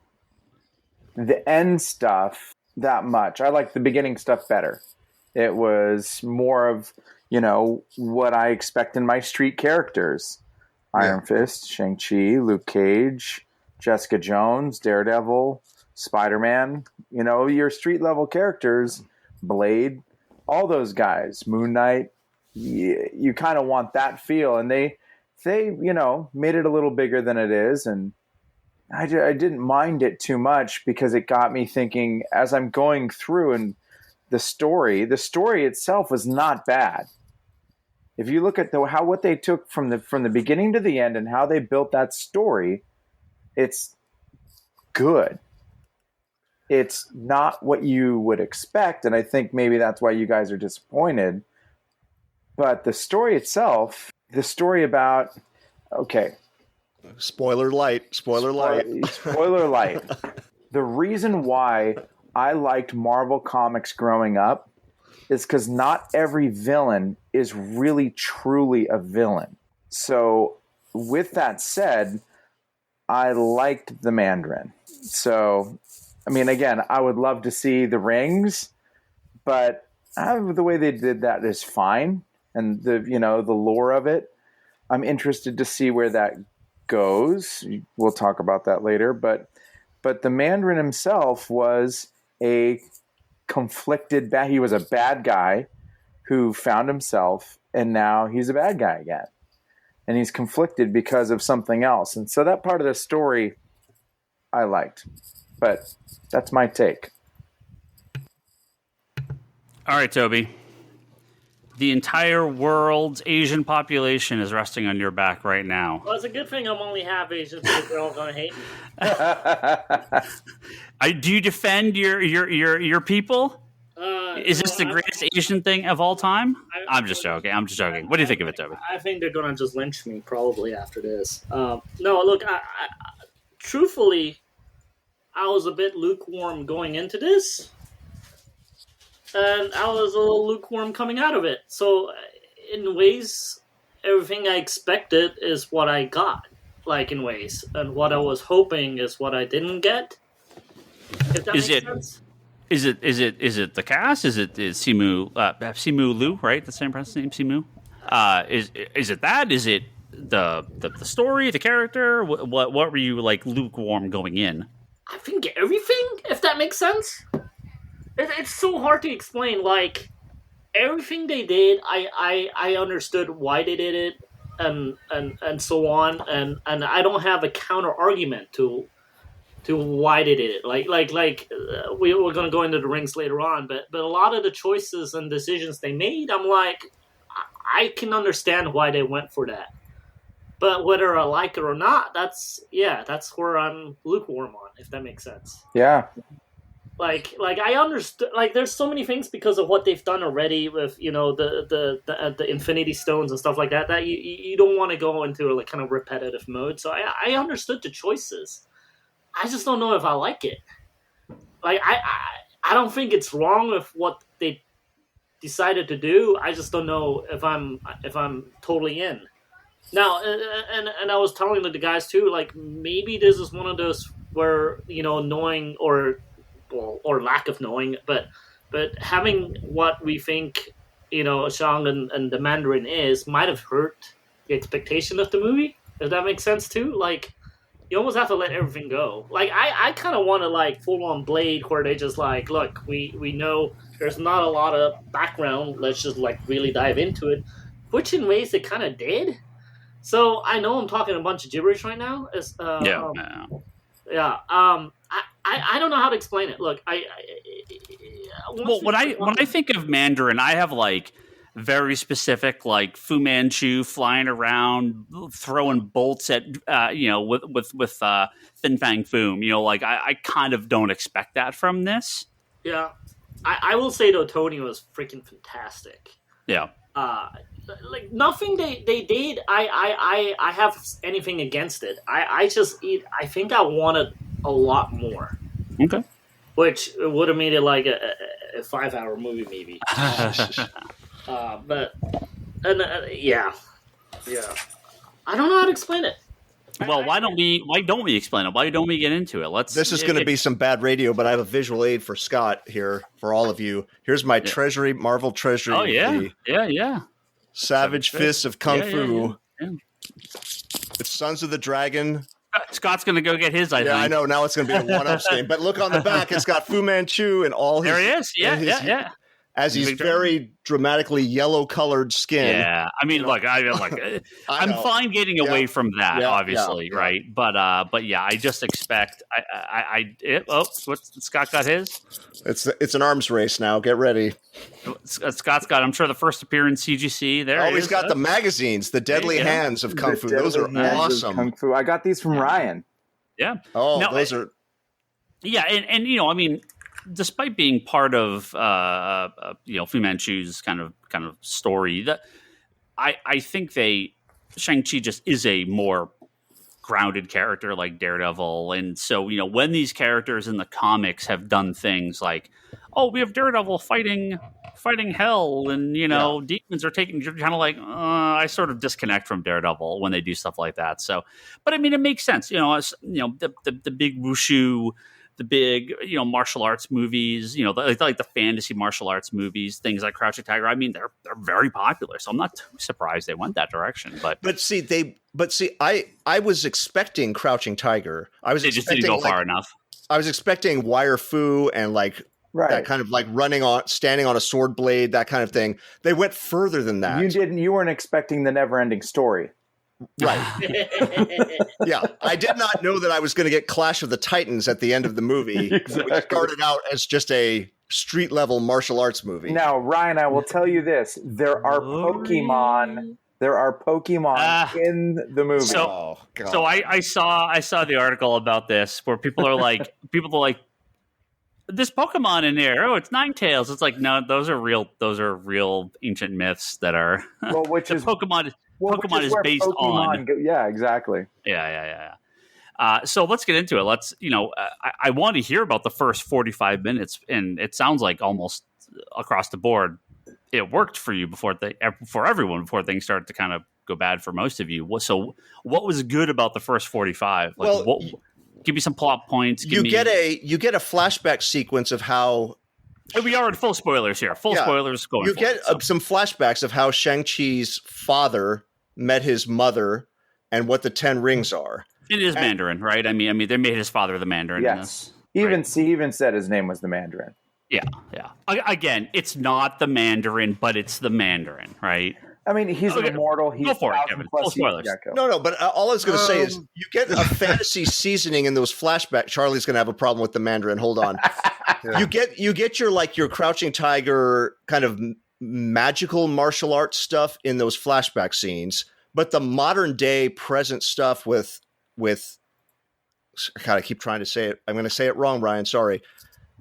the end stuff that much. I liked the beginning stuff better. It was more of, what I expect in my street characters. Iron Fist, Shang-Chi, Luke Cage, Jessica Jones, Daredevil, Spider-Man. Your street level characters, Blade, all those guys, Moon Knight. You kind of want that feel, and they made it a little bigger than it is, and I didn't mind it too much because it got me thinking as I'm going through, and the story itself was not bad. If you look at what they took from the beginning to the end and how they built that story, it's good. It's not what you would expect, and I think maybe that's why you guys are disappointed. But the story itself, about, okay. Spoiler light. Spoiler light. The reason why I liked Marvel Comics growing up is because not every villain is really truly a villain. So with that said, I liked the Mandarin. So, I mean, again, I would love to see the rings, but the way they did that is fine. And the lore of it, I'm interested to see where that goes. We'll talk about that later. But the Mandarin himself was a conflicted he was a bad guy who found himself, and now he's a bad guy again. And he's conflicted because of something else. And so that part of the story I liked. But that's my take. All right, Toby. The entire world's Asian population is resting on your back right now. Well, it's a good thing I'm only half Asian because they're all going to hate me. Do you defend your people? Is this the greatest Asian thing of all time? I'm just joking. What do you think of it, Toby? I think they're going to just lynch me probably after this. No, look, I truthfully, I was a bit lukewarm going into this. And I was a little lukewarm coming out of it. So, in ways, everything I expected is what I got. Like, in ways. And what I was hoping is what I didn't get. If that makes sense. Is it the cast? Is Simu Liu, right? The same person's name, Simu? Is it that? Is it the story, the character? What were you, like, lukewarm going in? I think everything, if that makes sense. It's so hard to explain. Like, everything they did, I understood why they did it, and so on, and I don't have a counter argument to to why they did it. We're gonna go into the rings later on, but a lot of the choices and decisions they made, I'm like, I can understand why they went for that. But whether I like it or not, that's where I'm lukewarm on, if that makes sense. Yeah. Like I understood. Like, there's so many things because of what they've done already with the Infinity Stones and stuff like that. That you don't want to go into a kind of repetitive mode. So I understood the choices. I just don't know if I like it. Like I don't think it's wrong with what they decided to do. I just don't know if I'm totally in. Now, and I was telling the guys too, like, maybe this is one of those where, knowing or lack of knowing, but having what we think, Shang and the Mandarin might have hurt the expectation of the movie. Does that make sense too? Like, you almost have to let everything go. Like, I kind of want to, like, full on Blade, where they just like, look, we know there's not a lot of background. Let's just like really dive into it, which in ways they kind of did. So I know I'm talking a bunch of gibberish right now. I don't know how to explain it. Look, when I think of Mandarin, I have like very specific, like Fu Manchu flying around, throwing bolts at with Fin Fang Foom. Like I kind of don't expect that from this. Yeah, I will say though, Tony was freaking fantastic. Yeah. Like, nothing they did, I have anything against it. I think I wanted a lot more. Okay. Which would have made it like a 5-hour movie maybe. Yeah. I don't know how to explain it. Well, why don't we explain it? Why don't we get into it? This is going to be some bad radio, but I have a visual aid for Scott here for all of you. Here's my Marvel treasury. Oh yeah. Savage Fists of Kung Fu. Yeah. It's Sons of the Dragon. Scott's going to go get his, I think. I know. Now it's going to be a one-up game. But look on the back. It's got Fu Manchu and all his... There he is. Yeah. As he's very dramatically yellow-colored skin. Yeah. I mean, look, I'm fine getting away from that, obviously, right? But yeah, I just expect... Scott got his? It's an arms race now. Get ready. Scott's got, I'm sure, the first appearance CGC. There he's got the magazines, the Deadly Hands of Kung Fu. Those are awesome. Kung Fu. I got these from Ryan. Yeah. Oh, those are... Yeah, and I mean... Despite being part of Fu Manchu's kind of story, that I think Shang-Chi just is a more grounded character like Daredevil, and so when these characters in the comics have done things like, oh, we have Daredevil fighting hell, and demons are taking, you're kind of like, I sort of disconnect from Daredevil when they do stuff like that. So, but I mean, it makes sense, the big wushu. The big, martial arts movies, like the fantasy martial arts movies, things like Crouching Tiger. I mean, they're very popular, so I'm not too surprised they went that direction. But I was expecting Crouching Tiger. They just didn't go far enough. I was expecting Wire Fu and that kind of like standing on a sword blade, that kind of thing. They went further than that. You weren't expecting the never-ending story. Right. Yeah. I did not know that I was going to get Clash of the Titans at the end of the movie. Exactly. Which started out as just a street level martial arts movie. Now, Ryan, I will tell you this. There are Pokemon in the movie. So I saw the article about this where people are like, this Pokemon in there, oh, it's Ninetales. It's like, no, those are real ancient myths that are which is Pokemon is based on. Yeah, exactly. Yeah. So let's get into it. Let's, I want to hear about the first 45 minutes, and it sounds like almost across the board it worked for you for everyone before things started to kind of go bad for most of you. So what was good about the first 45? Give me some plot points. You get a flashback sequence of how. We are in full spoilers here. Spoilers going. You get some flashbacks of how Shang-Chi's father met his mother and what the 10 rings are. It is Mandarin, right? I mean, they made his father the Mandarin. Yes. In this, he even said his name was the Mandarin. Yeah. Again, it's not the Mandarin, but it's the Mandarin, right? I mean, he's an immortal. He's Go for it, Kevin. Full spoilers. No, but all I was going to say is you get a fantasy seasoning in those flashbacks. Charlie's going to have a problem with the Mandarin. Hold on. Yeah. You get your Crouching Tiger kind of magical martial arts stuff in those flashback scenes, but the modern day present stuff with God, I keep trying to say it. I'm going to say it wrong, Ryan. Sorry.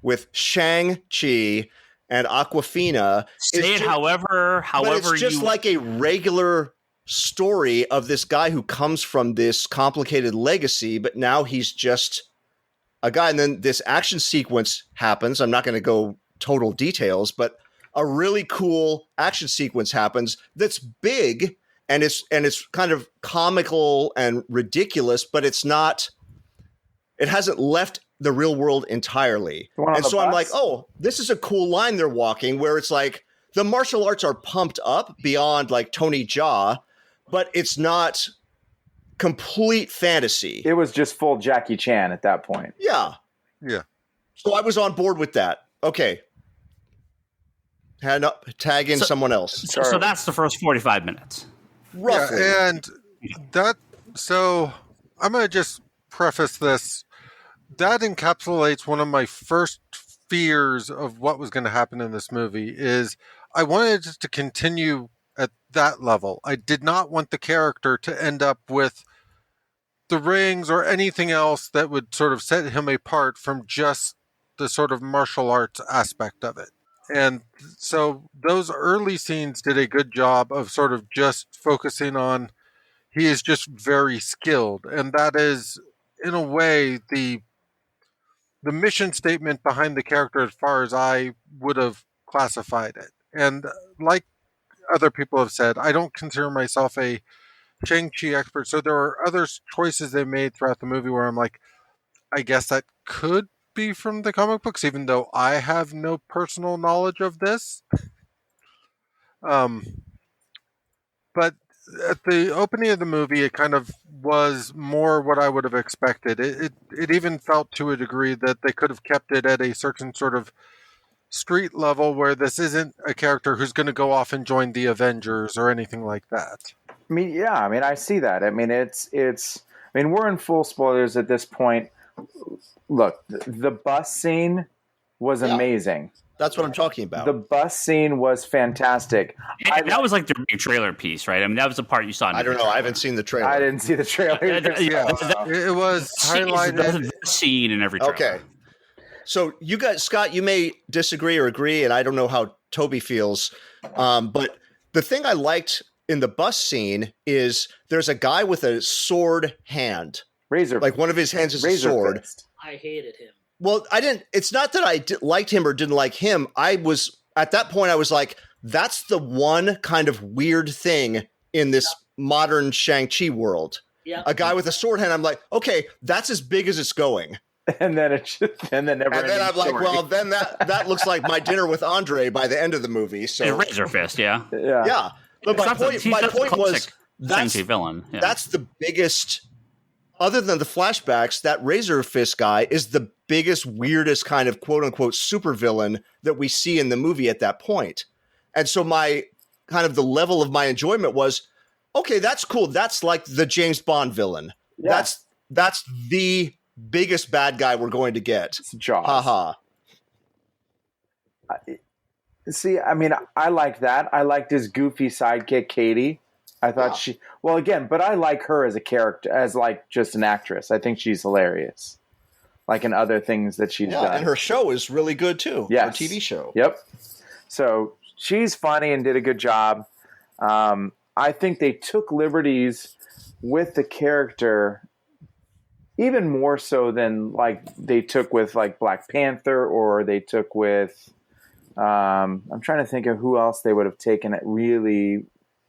With Shang-Chi and Aquafina. Say it however it's just you like a regular story of this guy who comes from this complicated legacy, but now he's just a guy. And then this action sequence happens. I'm not going to go total details, but a really cool action sequence happens that's big and it's kind of comical and ridiculous, but it hasn't left the real world entirely. And so I'm like, oh, this is a cool line they're walking where it's like the martial arts are pumped up beyond like Tony Jaa, but it's not complete fantasy. It was just full Jackie Chan at that point. Yeah. Yeah. So I was on board with that. Okay. Tag in someone else. So that's the first 45 minutes. Roughly. Yeah, and so I'm going to just preface this. That encapsulates one of my first fears of what was going to happen in this movie is I wanted it to continue at that level. I did not want the character to end up with the rings or anything else that would sort of set him apart from just the sort of martial arts aspect of it. And so those early scenes did a good job of sort of just focusing on he is just very skilled. And that is, in a way, the mission statement behind the character as far as I would have classified it. And like other people have said, I don't consider myself a Shang-Chi expert. So there are other choices they made throughout the movie where I'm like, I guess that could be from the comic books, even though I have no personal knowledge of this. But at the opening of the movie, it kind of was more what I would have expected. It even felt to a degree that they could have kept it at a certain sort of street level where this isn't a character who's going to go off and join the Avengers or anything like that. I mean, yeah, I mean, I see that. I mean, we're in full spoilers at this point. Look, the bus scene was amazing. That's what I'm talking about. The bus scene was fantastic. That was like their big trailer piece, right? I mean, that was the part you saw. I don't know. I haven't seen the trailer. I didn't see the trailer. It was highlighted. The scene in every trailer. Okay. So you guys, Scott, you may disagree or agree, and I don't know how Toby feels. But the thing I liked in the bus scene is there's a guy with a sword hand. Razor. Like one of his hands is a sword. Fist. I hated him. Well, it's not that I liked him or didn't like him. At that point, I was like, that's the one kind of weird thing in this modern Shang-Chi world. Yeah. A guy with a sword hand. I'm like, okay, that's as big as it's going. And then I'm like, well, then that looks like my dinner with Andre by the end of the movie. So a Razor Fist, yeah. But my point was that's villain. Yeah. That's the biggest. Other than the flashbacks, that Razor Fist guy is the biggest, weirdest kind of quote unquote supervillain that we see in the movie at that point. And so my kind of the level of my enjoyment was, okay, that's cool. That's like the James Bond villain. Yeah. That's the biggest bad guy we're going to get. It's Jaws. Haha. See, I mean, I like that. I liked his goofy sidekick, Katie. I thought but I like her as a character, as like just an actress. I think she's hilarious. Like in other things that she's done. And her show is really good too. Yes. Her TV show. Yep. So she's funny and did a good job. I think they took liberties with the character even more so than like they took with like Black Panther or they took with I'm trying to think of who else they would have taken it really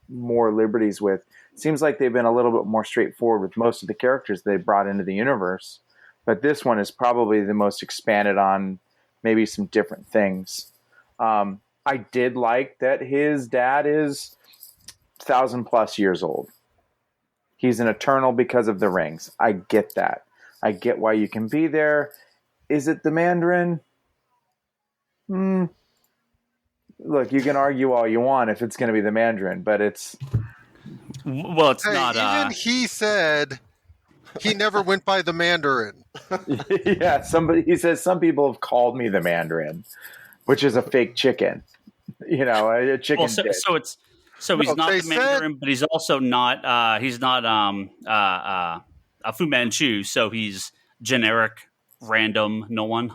more liberties with. It seems like they've been a little bit more straightforward with most of the characters they brought into the universe, but this one is probably the most expanded on maybe some different things. I did like that his dad is 1,000+ years old. He's an eternal because of the rings. I get that. I get why you can be there. Is it the Mandarin? look, you can argue all you want if it's going to be the Mandarin, but it's Well, it's Hey, not. even he said he never went by the Mandarin. yeah. He says some people have called me the Mandarin, which is a fake chicken. A chicken. So he's not the Mandarin, but he's also not. He's not a Fu Manchu. So he's generic, random, no one.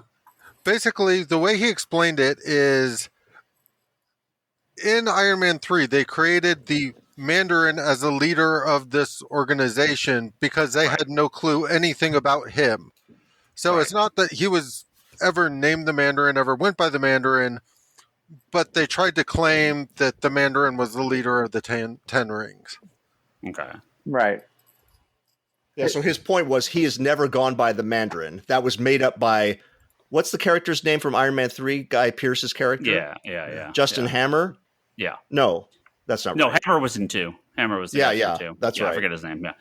Basically, the way he explained it is in Iron Man 3, they created the Mandarin as a leader of this organization because they had no clue anything about him. So it's not that he was ever named the Mandarin, ever went by the Mandarin, but they tried to claim that the Mandarin was the leader of the Ten Rings. Okay. Right. Yeah, so his point was he has never gone by the Mandarin. That was made up by, what's the character's name from Iron Man 3? Guy Pearce's character? Yeah. Justin Hammer? Yeah. No, that's not right. No, Hammer was in 2. Hammer was the guy in 2. That's right. I forget his name, yeah.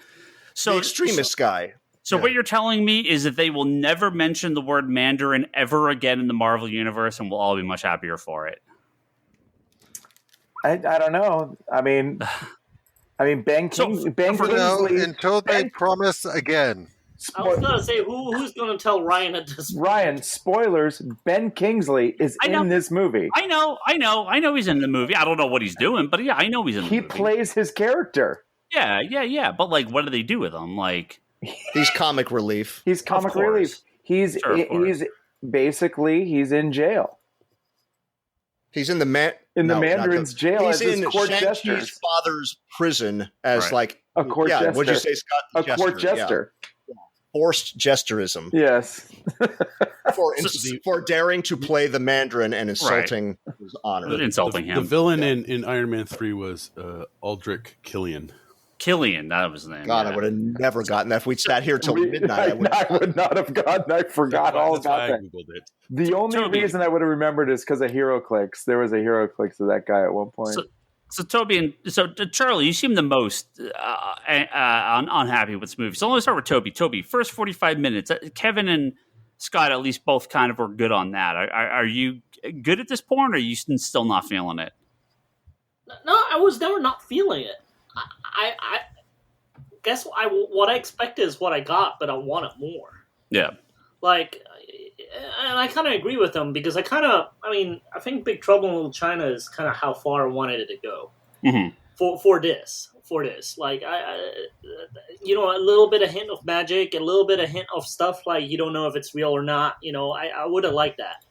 So the extremist guy. So what you're telling me is that they will never mention the word Mandarin ever again in the Marvel Universe, and we'll all be much happier for it. I don't know. I mean, Ben Kingsley. Until they promise again. I was gonna say who's gonna tell Ryan at this point? Ryan, spoilers. Ben Kingsley is in this movie. I know he's in the movie. I don't know what he's doing, but yeah, I know he's in the movie. He plays his character. Yeah. But like, what do they do with him? Like, he's comic relief. He's comic relief. He's basically in jail. He's in the Mandarin's jail. He's as in court Shang-Chi's jester. father's prison as like a court jester. What'd you say, Scott? A court jester. Yeah. Forced gesturism. Yes. for daring to play the Mandarin and insulting his honor. Insulting him. The villain in Iron Man 3 was Aldrich Killian. That was his name. God, I would have never gotten that if we'd sat here till midnight. I would not have gotten. I forgot all about that. The only reason I would have remembered is because of HeroClix. There was a HeroClix of that guy at one point. So Toby Charlie, you seem the most unhappy with this movie. So let's start with Toby. Toby, first 45 minutes. Kevin and Scott at least both kind of were good on that. Are you good at this point, or are you still not feeling it? No, I was never not feeling it. I guess what I expected is what I got, but I wanted more. Yeah. Like, and I kind of agree with them because I think Big Trouble in Little China is kind of how far I wanted it to go for this. Like, a little bit of hint of magic, a little bit of hint of stuff like you don't know if it's real or not. I would have liked that.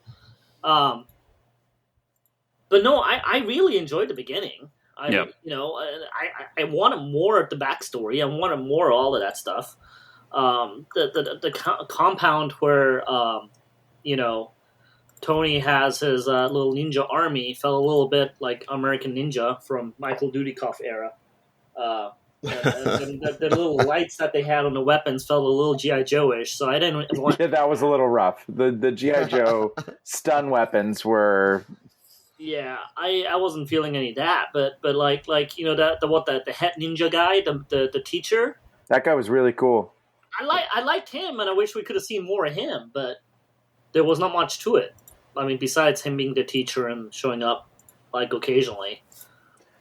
But no, I really enjoyed the beginning. I wanted more of the backstory. I wanted more of all of that stuff. The compound where Tony has his little ninja army felt a little bit like American Ninja from Michael Dudikoff era. The little lights that they had on the weapons felt a little G.I. Joe-ish, so I didn't want... Yeah, that was a little rough. The G.I. Joe stun weapons were... Yeah, I wasn't feeling any of that, but like the head ninja guy, the teacher. That guy was really cool. I liked him, and I wish we could have seen more of him, but there was not much to it. I mean, besides him being the teacher and showing up like occasionally.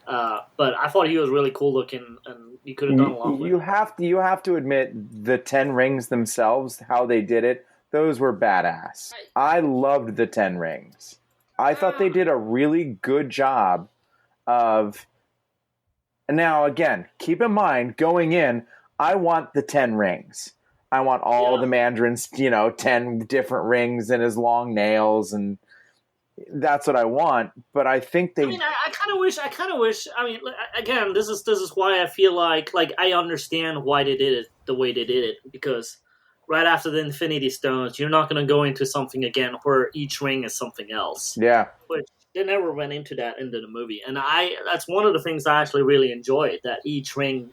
But I thought he was really cool looking, and you could have done a lot with it. You have to admit the 10 rings themselves, how they did it, those were badass. I loved the 10 rings. I thought they did a really good job of... Now, again, keep in mind, going in, I want the 10 rings. I want all the Mandarins, 10 different rings and his long nails, and that's what I want. But I think they... I mean, I kind of wish... I mean, again, this is why I feel like I understand why they did it the way they did it, because... Right after the Infinity Stones, you're not going to go into something again where each ring is something else. Yeah. Which they never went into that into the movie. And that's one of the things I actually really enjoyed, that each ring,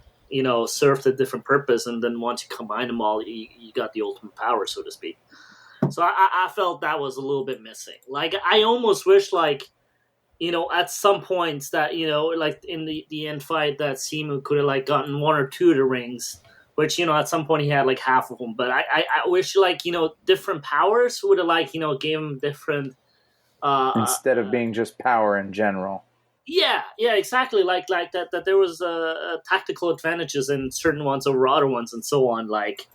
served a different purpose. And then once you combine them all, you got the ultimate power, so to speak. So I felt that was a little bit missing. Like, I almost wish, at some points that, like in the end fight, that Simu could have, gotten one or two of the rings. Which, at some point he had half of them. But I wish different powers would have gave him different Instead of being just power in general. Yeah, exactly. Like that there was tactical advantages in certain ones over other ones, and so on. Like,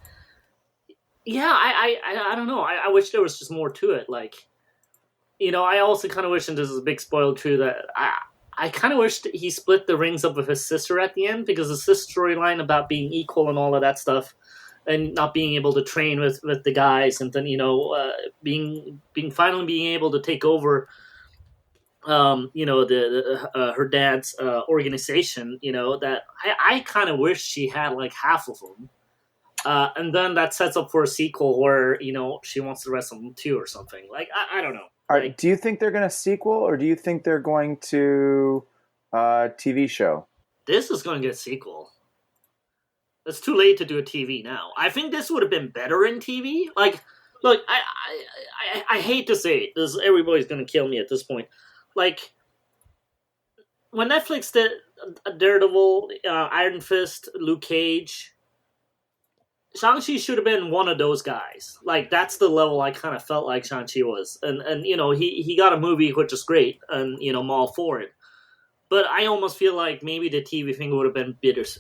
yeah, I don't know. I wish there was just more to it. Like, I also kind of wish, and this is a big spoiler too, that I kind of wish that he split the rings up with his sister at the end, because the sister storyline about being equal and all of that stuff, and not being able to train with the guys, and then being finally being able to take over, her dad's organization. That I kind of wish she had like half of them, and then that sets up for a sequel where she wants the rest of them too, or something. Like I don't know. Like, do you think they're going to sequel, or do you think they're going to TV show? This is going to get a sequel. It's too late to do a TV now. I think this would have been better in TV. Like, look, I hate to say it. Everybody's going to kill me at this point. Like, when Netflix did Daredevil, Iron Fist, Luke Cage, Shang-Chi should have been one of those guys. Like, that's the level I kind of felt like Shang-Chi was. And he got a movie, which is great, and, I'm all for it. But I almost feel like maybe the TV thing would have been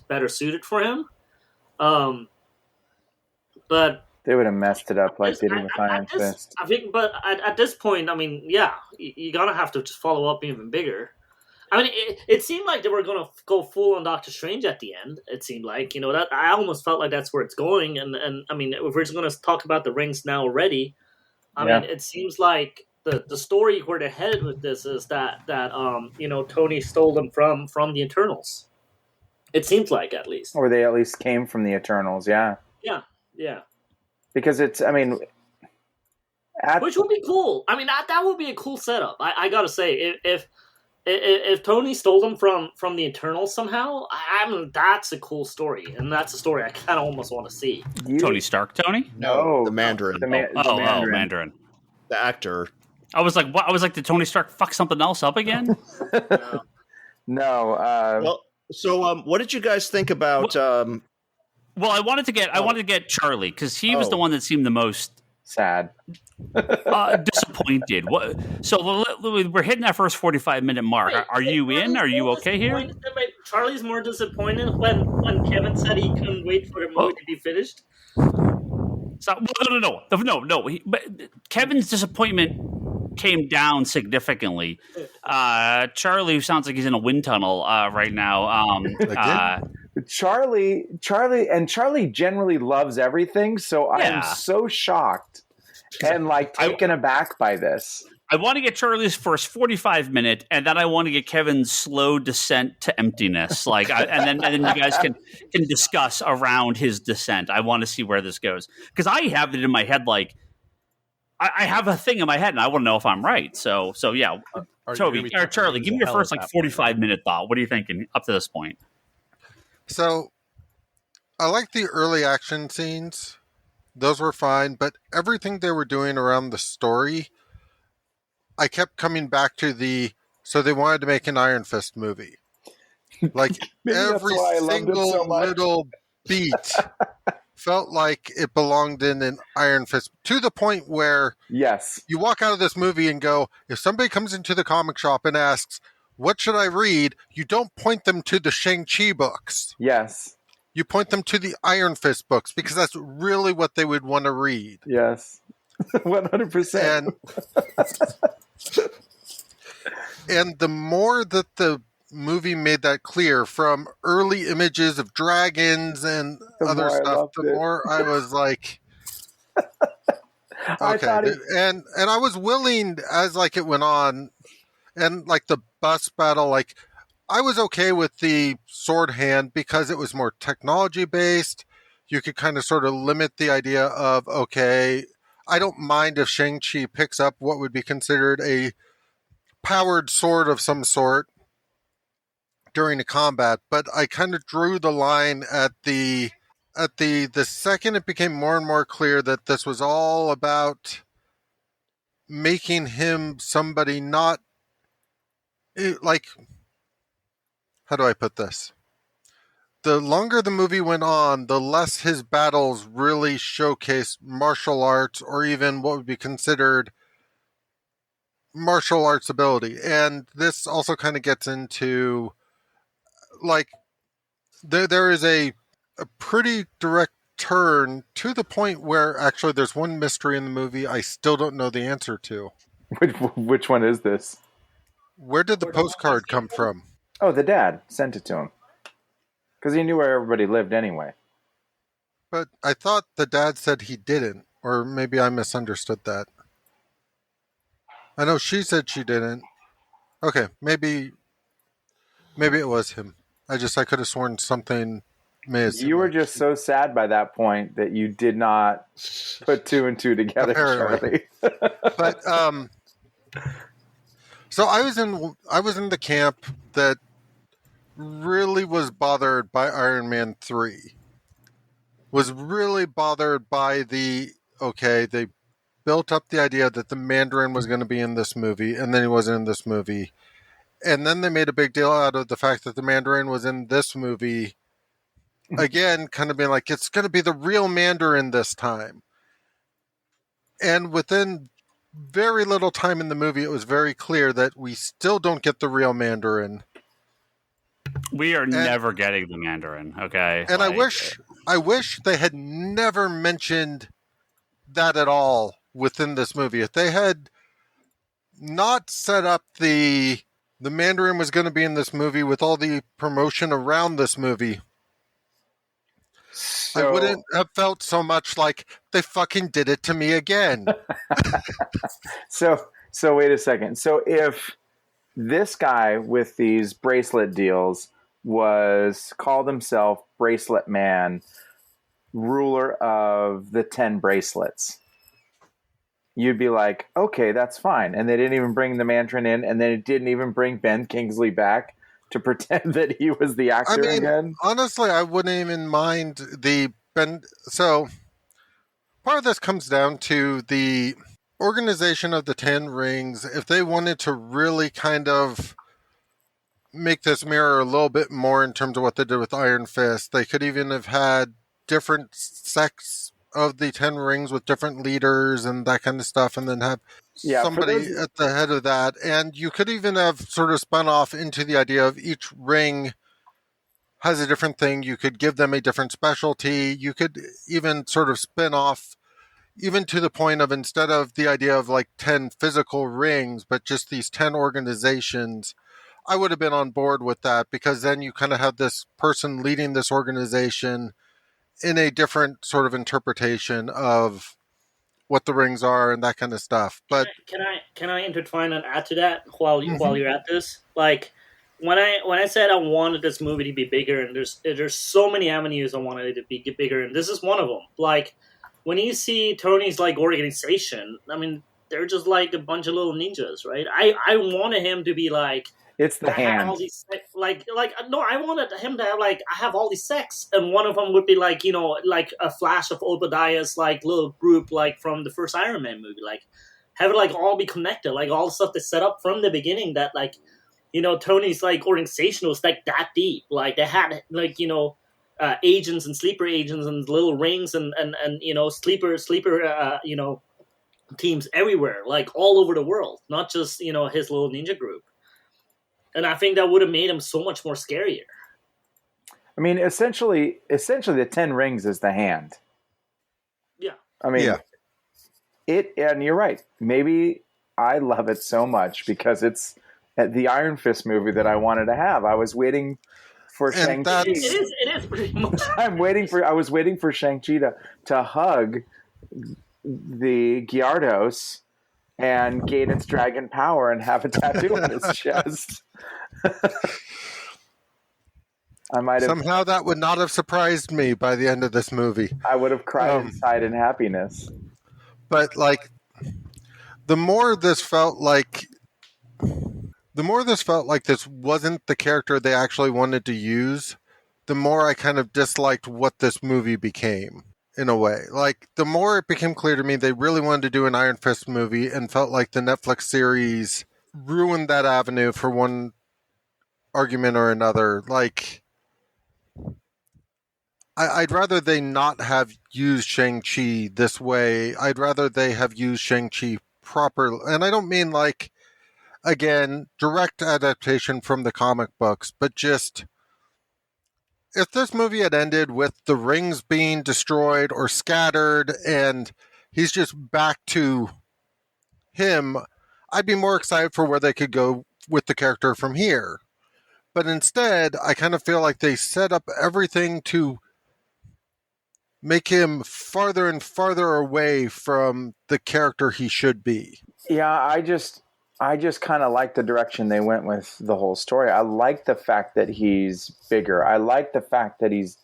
better suited for him. But they would have messed it up like they did with Iron Fist. I think, but at this point, I mean, yeah, you're going to have to just follow up even bigger. I mean, it seemed like they were going to go full on Doctor Strange at the end. It seemed like, that I almost felt like that's where it's going. And I mean, if we're just going to talk about the rings now already, I mean, it seems like the story where they're headed with this is that Tony stole them from the Eternals. It seems like, at least. Or they at least came from the Eternals, yeah. Yeah. Because it's, I mean... which would be cool. I mean, that would be a cool setup. I gotta say, if Tony stole them from the Eternals somehow, I mean, that's a cool story, and that's a story I kind of almost want to see. Tony Stark, Tony? No, the Mandarin. The Mandarin. The actor. I was like, what? I was like, did Tony Stark fuck something else up again? No. Well, so what did you guys think about? Well, I wanted to get Charlie, because he was the one that seemed the most sad, disappointed. So we're hitting that first 45-minute mark. Are you in? Are you okay here? Charlie's more disappointed when Kevin said he couldn't wait for the movie to be finished. So, no. But Kevin's disappointment came down significantly. Charlie, who sounds like he's in a wind tunnel right now. Charlie generally loves everything, so I am so shocked and taken aback by this. I want to get Charlie's first 45-minute, and then I want to get Kevin's slow descent to emptiness. And then you guys can discuss around his descent. I want to see where this goes, because I have it in my head. Like, I have a thing in my head, and I want to know if I'm right. So yeah, Toby or Charlie, give me your first 45-minute thought. What are you thinking up to this point? So, I like the early action scenes. Those were fine, but everything they were doing around the story, I kept coming back to so they wanted to make an Iron Fist movie. Like, every single little beat felt like it belonged in an Iron Fist, to the point where you walk out of this movie and go, if somebody comes into the comic shop and asks, what should I read? You don't point them to the Shang-Chi books. Yes. You point them to the Iron Fist books, because that's really what they would want to read. Yes. 100%. And the more that the movie made that clear, from early images of dragons and other stuff, the more I was like, okay. And I was willing, as it went on, and the bus battle, I was okay with the sword hand because it was more technology based. You could kind of sort of limit the idea of, okay, I don't mind if Shang-Chi picks up what would be considered a powered sword of some sort during a combat, but I kind of drew the line at the second it became more and more clear that this was all about making him somebody not how do I put this? The longer the movie went on, the less his battles really showcased martial arts, or even what would be considered martial arts ability. And this also kind of gets into, like, there is a pretty direct turn to the point where actually there's one mystery in the movie I still don't know the answer to. Which one is this? Where did the postcard come from? Oh, the dad sent it to him. Because he knew where everybody lived anyway. But I thought the dad said he didn't, or maybe I misunderstood that. I know she said she didn't. Okay, maybe it was him. I could have sworn something may have You were just so sad by that point that you did not put two and two together, Apparently. Charlie. But so I was in the camp that really was bothered by Iron Man 3. Was really bothered by they built up the idea that the Mandarin was going to be in this movie, and then he wasn't in this movie. And then they made a big deal out of the fact that the Mandarin was in this movie. Again, kind of being like, it's going to be the real Mandarin this time. And within very little time in the movie, it was very clear that we still don't get the real Mandarin. We are never getting the Mandarin, okay? And I wish they had never mentioned that at all within this movie. If they had not set up the Mandarin was going to be in this movie with all the promotion around this movie, I wouldn't have felt so much like they fucking did it to me again. So wait a second. So if this guy with these bracelet deals called himself Bracelet Man, ruler of the 10 bracelets, you'd be like, okay, that's fine. And they didn't even bring the Mandarin in, and then it didn't even bring Ben Kingsley back to pretend that he was the actor again. Honestly, I wouldn't even mind the Ben. So part of this comes down to the organization of the 10 rings. If they wanted to really kind of make this mirror a little bit more in terms of what they did with Iron Fist, they could even have had different sects of the 10 rings with different leaders and that kind of stuff, and then have somebody at the head of that. And you could even have sort of spun off into the idea of each ring has a different thing. You could give them a different specialty. You could even sort of spin off even to the point of, instead of the idea of like 10 physical rings, but just these 10 organizations. I would have been on board with that, because then you kind of have this person leading this organization in a different sort of interpretation of what the rings are and that kind of stuff. But can I intertwine and add to that while you're at this? Like, when I said I wanted this movie to be bigger, and there's so many avenues I wanted it to be bigger, and this is one of them. Like, when you see Tony's like organization, I mean, they're just like a bunch of little ninjas, right? I wanted him to be like, it's the hand. All these, no, I wanted him to have like, I have all these sects, and one of them would be like, you know, like a Flash of Obadiah's like little group, like from the first Iron Man movie, like have it like all be connected, like all the stuff that's set up from the beginning, that like, you know, Tony's like organization was like that deep, like they had like, you know, agents and sleeper agents and little rings and you know, sleeper you know, teams everywhere, like all over the world, not just, you know, his little ninja group. And I think that would have made him so much more scarier. I mean, essentially, the 10 rings is the hand. Yeah. I mean, and you're right. Maybe I love it so much because it's the Iron Fist movie that I wanted to have. I was waiting for Shang-Chi. It is pretty much. I was waiting for Shang-Chi to hug the Gyarados and gain its dragon power and have a tattoo on his chest. I might have somehow that would not have surprised me by the end of this movie. I would have cried inside in happiness. But like, the more this felt like this wasn't the character they actually wanted to use, the more I kind of disliked what this movie became. In a way, like, the more it became clear to me they really wanted to do an Iron Fist movie, and felt like the Netflix series ruined that avenue for one argument or another. Like, I'd rather they not have used Shang-Chi this way. I'd rather they have used Shang-Chi properly. And I don't mean like again, direct adaptation from the comic books, but just if this movie had ended with the rings being destroyed or scattered and he's just back to him, I'd be more excited for where they could go with the character from here. But instead, I kind of feel like they set up everything to make him farther and farther away from the character he should be. Yeah, I just kind of like the direction they went with the whole story. I like the fact that he's bigger. I like the fact that he's,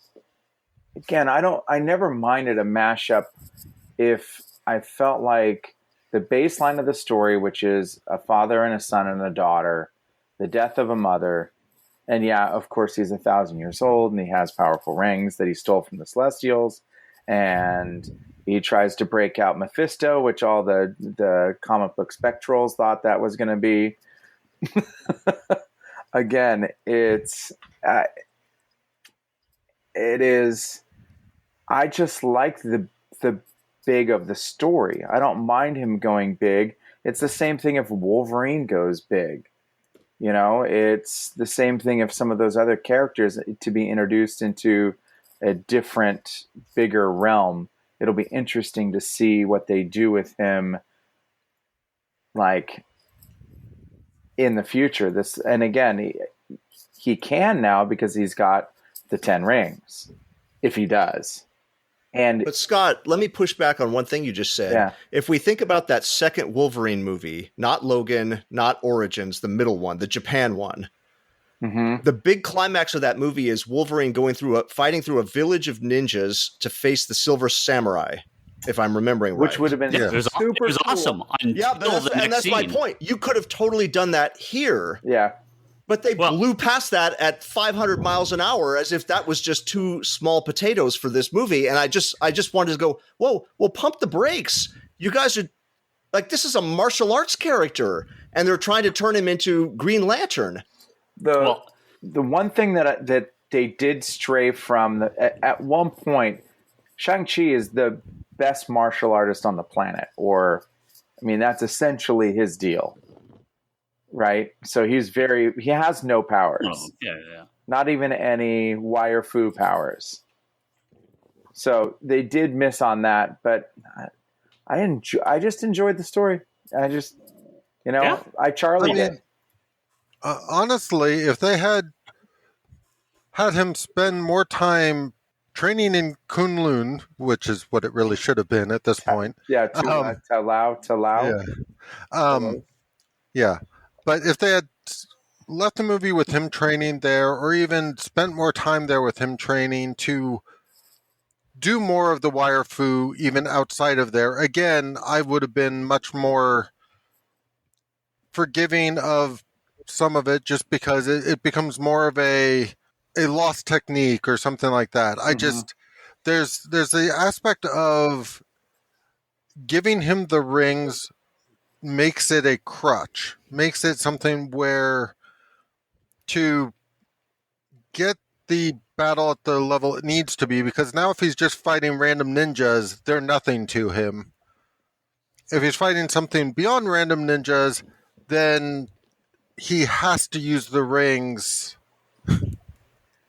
again, I never minded a mashup if I felt like the baseline of the story, which is a father and a son and a daughter, the death of a mother, and yeah, of course he's 1,000 years old and he has powerful rings that he stole from the Celestials, and he tries to break out Mephisto, which all the comic book spectrals thought that was going to be. Again, it is. I just like the big of the story. I don't mind him going big. It's the same thing if Wolverine goes big. You know, it's the same thing if some of those other characters to be introduced into a different, bigger realm. It'll be interesting to see what they do with him, like, in the future. And again, he can now because he's got the 10 rings, if he does. But Scott, let me push back on one thing you just said. Yeah. If we think about that second Wolverine movie, not Logan, not Origins, the middle one, the Japan one, the big climax of that movie is Wolverine fighting through a village of ninjas to face the Silver Samurai, if I'm remembering right. Which would have been It was super awesome. Yeah, but that's my point. You could have totally done that here. Yeah. But they blew past that at 500 miles an hour as if that was just two small potatoes for this movie. And I just wanted to go, whoa, well, pump the brakes. You guys are like, this is a martial arts character, and they're trying to turn him into Green Lantern. The one thing that they did stray from at one point, Shang-Chi is the best martial artist on the planet, or I mean, that's essentially his deal. Right, so he has no powers. Oh, yeah. Not even any wire fu powers. So they did miss on that, but I just enjoyed the story. I Charlied it. Honestly, if they had him spend more time training in Kunlun, which is what it really should have been at this point. Yeah, Talao. Yeah. But if they had left the movie with him training there, or even spent more time there with him training to do more of the wire fu even outside of there, again, I would have been much more forgiving of some of it just because it becomes more of a lost technique or something like that. I just, there's the aspect of giving him the rings makes it a crutch, makes it something where to get the battle at the level it needs to be, because now if he's just fighting random ninjas, they're nothing to him. If he's fighting something beyond random ninjas, then he has to use the rings.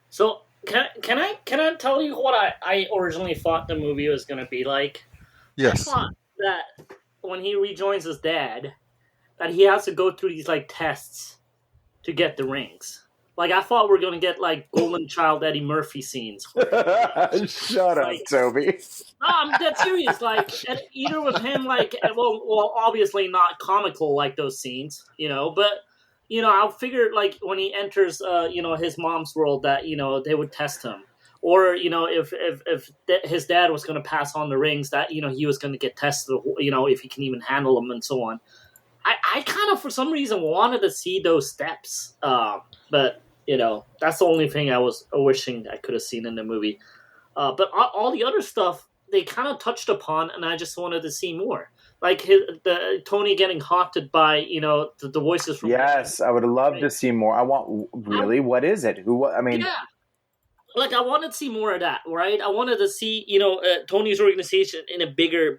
So can I tell you what I originally thought the movie was going to be like? Yes. I thought that when he rejoins his dad, that he has to go through these like tests to get the rings. Like I thought we were gonna get like Golden Child Eddie Murphy scenes. Shut up, Toby. No, I'm dead serious. Like either with him, like well, obviously not comical like those scenes, but I figured like when he enters, his mom's world that they would test him. Or, if his dad was going to pass on the rings, that, he was going to get tested, if he can even handle them and so on. I kind of, for some reason, wanted to see those steps. But, that's the only thing I was wishing I could have seen in the movie. But all the other stuff, they kind of touched upon, and I just wanted to see more. Like the Tony getting haunted by, the voices from... Yes, I would love to see more. I want... Really? What is it? Yeah. Like, I wanted to see more of that, right? I wanted to see, Tony's organization in a bigger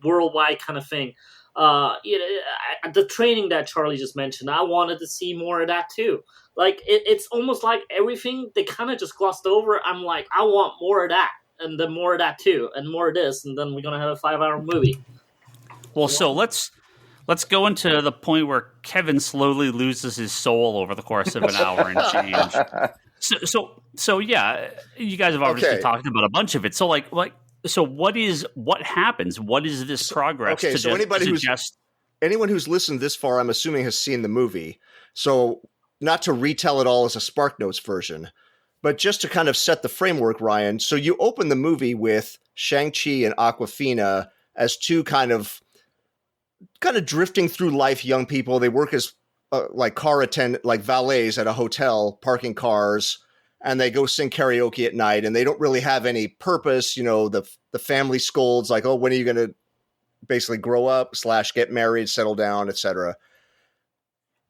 worldwide kind of thing. The training that Charlie just mentioned, I wanted to see more of that too. Like it's almost like everything they kind of just glossed over. I'm like, I want more of that, and then more of that too, and more of this, and then we're gonna have a 5-hour movie. Well, so let's go into the point where Kevin slowly loses his soul over the course of an hour and change. So yeah, you guys have obviously talked about a bunch of it. So so what happens? What is this progress? Okay, so anyone who's listened this far, I'm assuming has seen the movie. So not to retell it all as a Spark Notes version, but just to kind of set the framework, Ryan. So you open the movie with Shang-Chi and Awkwafina as two kind of drifting through life young people. They work as car attendant, like valets at a hotel, parking cars, and they go sing karaoke at night, and they don't really have any purpose. The family scolds like, oh, when are you going to basically grow up / get married, settle down, etc.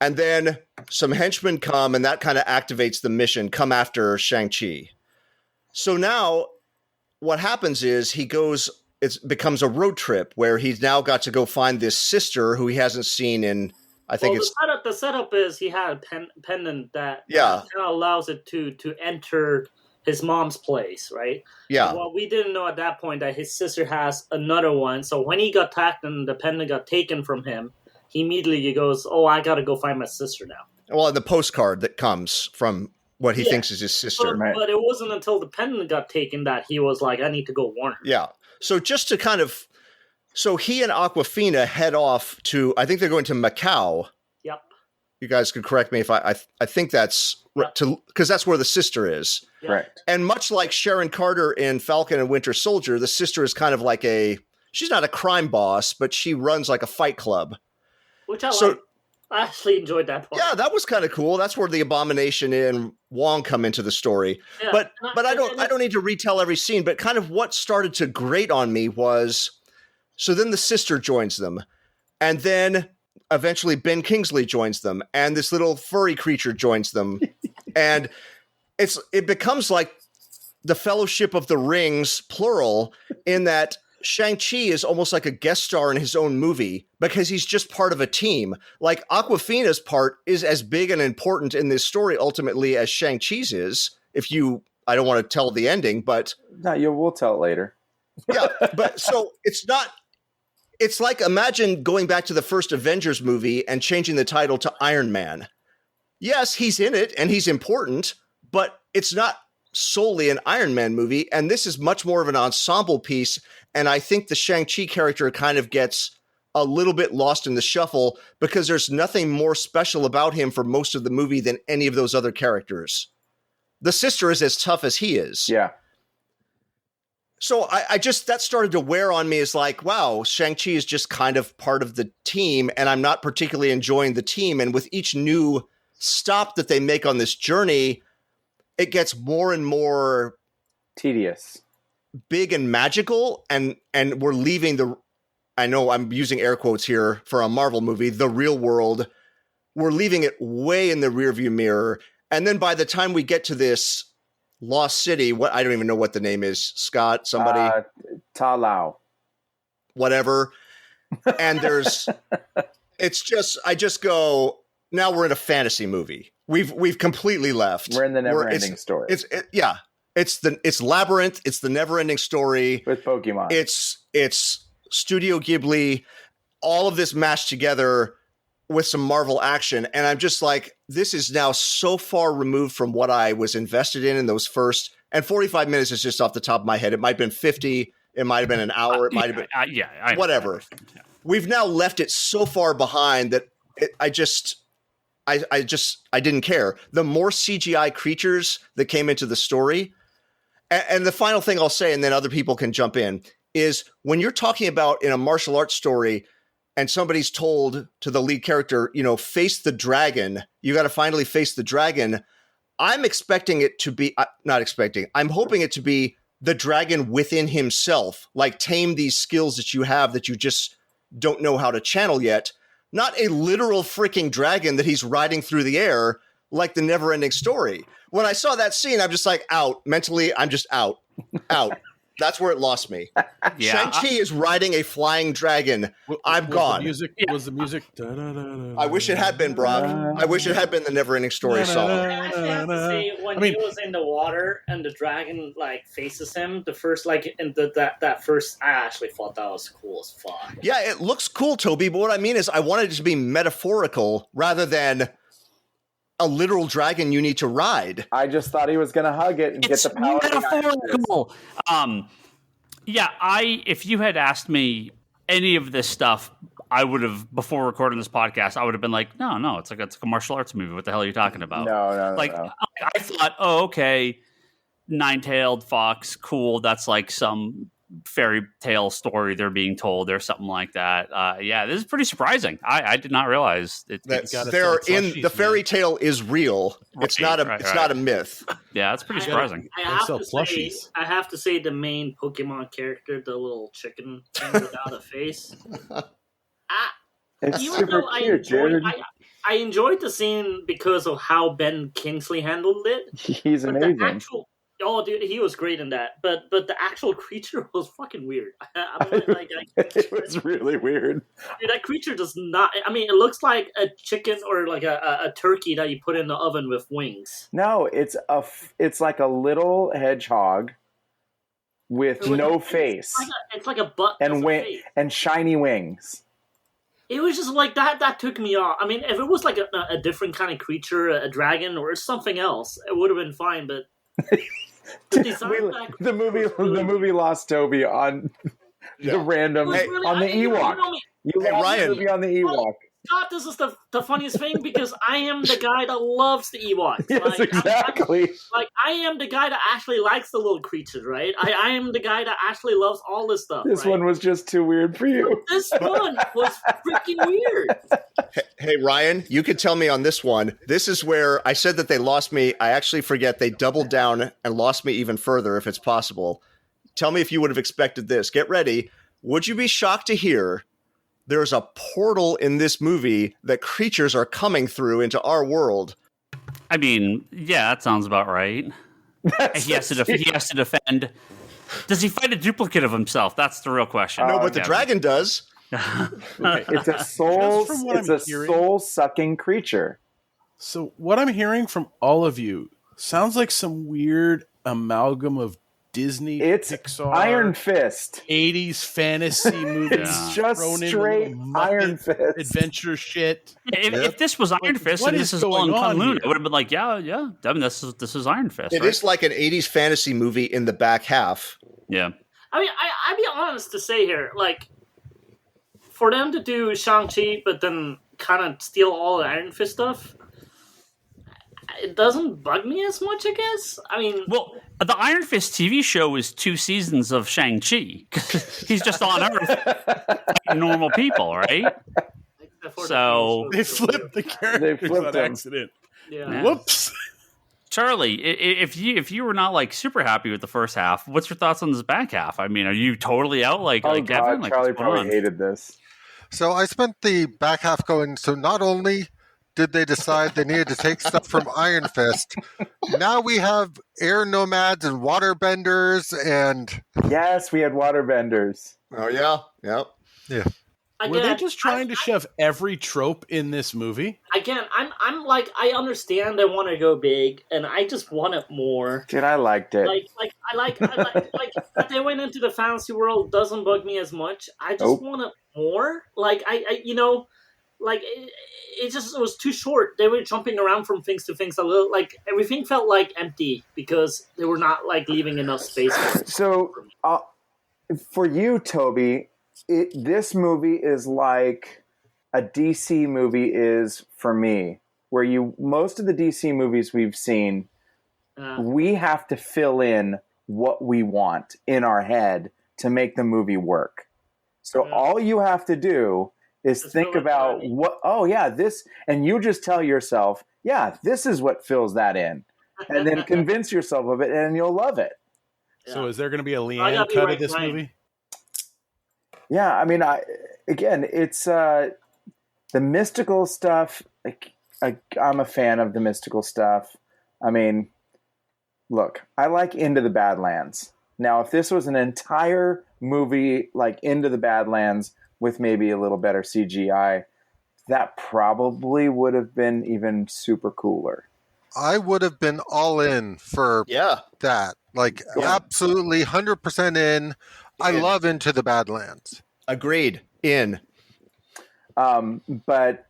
And then some henchmen come, and that kind of activates the mission, come after Shang-Chi. So now what happens is it becomes a road trip where he's now got to go find this sister who he hasn't seen in, the setup is he had a pendant that kind of allows it to enter his mom's place, right? Yeah. Well, we didn't know at that point that his sister has another one. So when he got attacked and the pendant got taken from him, he immediately goes, oh, I got to go find my sister now. Well, the postcard that comes from what he thinks is his sister. But it wasn't until the pendant got taken that he was like, I need to go warn her. Yeah. So just to so he and Awkwafina head off to, I think they're going to Macau. Yep. You guys could correct me if I think that's because that's where the sister is. Yep. Right. And much like Sharon Carter in Falcon and Winter Soldier, the sister is kind of like she's not a crime boss, but she runs like a fight club. Which I like. I actually enjoyed that part. Yeah, that was kind of cool. That's where the Abomination and Wong come into the story. Yeah, but I don't need to retell every scene, but kind of what started to grate on me was, so then the sister joins them, and then eventually Ben Kingsley joins them, and this little furry creature joins them. And it becomes like the Fellowship of the Rings, plural, in that Shang-Chi is almost like a guest star in his own movie because he's just part of a team. Like Awkwafina's part is as big and important in this story ultimately as Shang-Chi's is. I don't want to tell the ending, but no, we'll tell it later. Yeah, but so it's like, imagine going back to the first Avengers movie and changing the title to Iron Man. Yes, he's in it and he's important, but it's not solely an Iron Man movie, and this is much more of an ensemble piece, and I think the Shang-Chi character kind of gets a little bit lost in the shuffle because there's nothing more special about him for most of the movie than any of those other characters. The sister is as tough as he is. Yeah. So I just, that started to wear on me as like, wow, Shang-Chi is just kind of part of the team, and I'm not particularly enjoying the team, and with each new stop that they make on this journey, it gets more and more tedious, big and magical, and we're leaving I know I'm using air quotes here for a Marvel movie, the real world. We're leaving it way in the rearview mirror. And then by the time we get to this Lost City, I don't even know what the name is. Scott, somebody? Ta Lao. Whatever. And I just go, now we're in a fantasy movie. We've completely left. We're in the never-ending story. It's Labyrinth. It's the never-ending story with Pokemon. It's Studio Ghibli. All of this mashed together with some Marvel action, and I'm just like, this is now so far removed from what I was invested in those first. And 45 minutes is just off the top of my head. It might have been 50. It might have been an hour. It might have been whatever. Yeah. We've now left it so far behind that I didn't care. The more CGI creatures that came into the story, and the final thing I'll say, and then other people can jump in, is when you're talking about in a martial arts story and somebody's told to the lead character, face the dragon, you got to finally face the dragon. I'm expecting it to be, I'm hoping it to be the dragon within himself, like tame these skills that you have that you just don't know how to channel yet. Not a literal freaking dragon that he's riding through the air like the never-ending story. When I saw that scene, I'm just like, out. Mentally, I'm just out. That's where it lost me. Yeah, Shang-Chi is riding a flying dragon. I'm gone. Was the music? I wish it had been, Brock. I wish it had been the Neverending Story song. I actually have to say, when he was in the water and the dragon like faces him, the first that first, I actually thought that was cool as fuck. Yeah, it looks cool, Toby, but what I mean is I wanted it to be metaphorical rather than a literal dragon you need to ride. I just thought he was going to hug it and it's get the power. metaphorical. If you had asked me any of this stuff, I would have, before recording this podcast, I would have been like, no, it's like a martial arts movie. What the hell are you talking about? No. I thought, oh, okay, nine-tailed fox, cool. That's like some fairy tale story they're being told or something like that. This is pretty surprising. I did not realize the fairy tale is real. It's not a myth. Yeah, that's pretty surprising. I have to say the main Pokemon character, the little chicken thing without a face. It's super cute, dude. I enjoyed the scene because of how Ben Kingsley handled it. He's amazing. Dude, he was great in that. But the actual creature was fucking weird. It was really weird. Dude, that creature does not. I mean, it looks like a chicken or like a turkey that you put in the oven with wings. No, it's like a little hedgehog with no face. It's like a butt and shiny wings. It was just like that. That took me off. I mean, if it was like a different kind of creature, a dragon or something else, it would have been fine. But the movie lost Toby on the random on the Ewok. You lost Ryan. the movie on the Ewok. God, this is the funniest thing because I am the guy that loves the Ewoks. Yes, exactly. I am the guy that actually likes the little creatures, right? I am the guy that actually loves all this stuff. This one was just too weird for you. This one was freaking weird. Hey, Ryan, you could tell me on this one. This is where I said that they lost me. I actually forget they doubled down and lost me even further if it's possible. Tell me if you would have expected this. Get ready. Would you be shocked to hear there's a portal in this movie that creatures are coming through into our world? I mean, yeah, that sounds about right. He has to defend. Does he fight a duplicate of himself? That's the real question. No, but the dragon does. It's a soul-sucking creature. So what I'm hearing from all of you sounds like some weird amalgam of Disney, it's Pixar, Iron Fist, 80s fantasy movies. It's just straight Iron Fist adventure shit. If this was Iron Fist and this is all in Kunlun, I would have been like, yeah. I mean, this is Iron Fist. It is like an 80s fantasy movie in the back half. Yeah. I mean, I'd be honest to say here, like, for them to do Shang-Chi, but then kind of steal all the Iron Fist stuff, it doesn't bug me as much, I guess. I mean... Well, the Iron Fist TV show is 2 seasons of Shang-Chi. He's just on Earth like normal people, right? So... They flipped the characters on accident. Yeah. Whoops. Charlie, if you were not like super happy with the first half, what's your thoughts on this back half? I mean, are you totally out? Kevin? Charlie probably hated this. So I spent the back half going, so not only did they decide they needed to take stuff from Iron Fist, now we have air nomads and water benders and... Yes, we had water benders. Oh, yeah. Yep. Yeah. Again, were they just trying to shove every trope in this movie? Again, I'm like, I understand they want to go big, and I just want it more. Dude, I liked it. I like that they went into the fantasy world doesn't bug me as much. I just want it more. Like it was too short. They were jumping around from things to things a little. Like everything felt like empty because they were not like leaving enough space. So, for you, Toby. This movie is like a DC movie is for me, where most of the DC movies we've seen, we have to fill in what we want in our head to make the movie work. So all you have to do is think about this, and you just tell yourself, this is what fills that in, and then convince yourself of it, and you'll love it. So is there going to be a Leanne cut of this movie? Yeah, I mean, it's the mystical stuff. I'm a fan of the mystical stuff. I mean, look, I like Into the Badlands. Now, if this was an entire movie like Into the Badlands with maybe a little better CGI, that probably would have been even super cooler. I would have been all in for Yeah. that. Like, absolutely 100% in. I love Into the Badlands. Agreed. In. But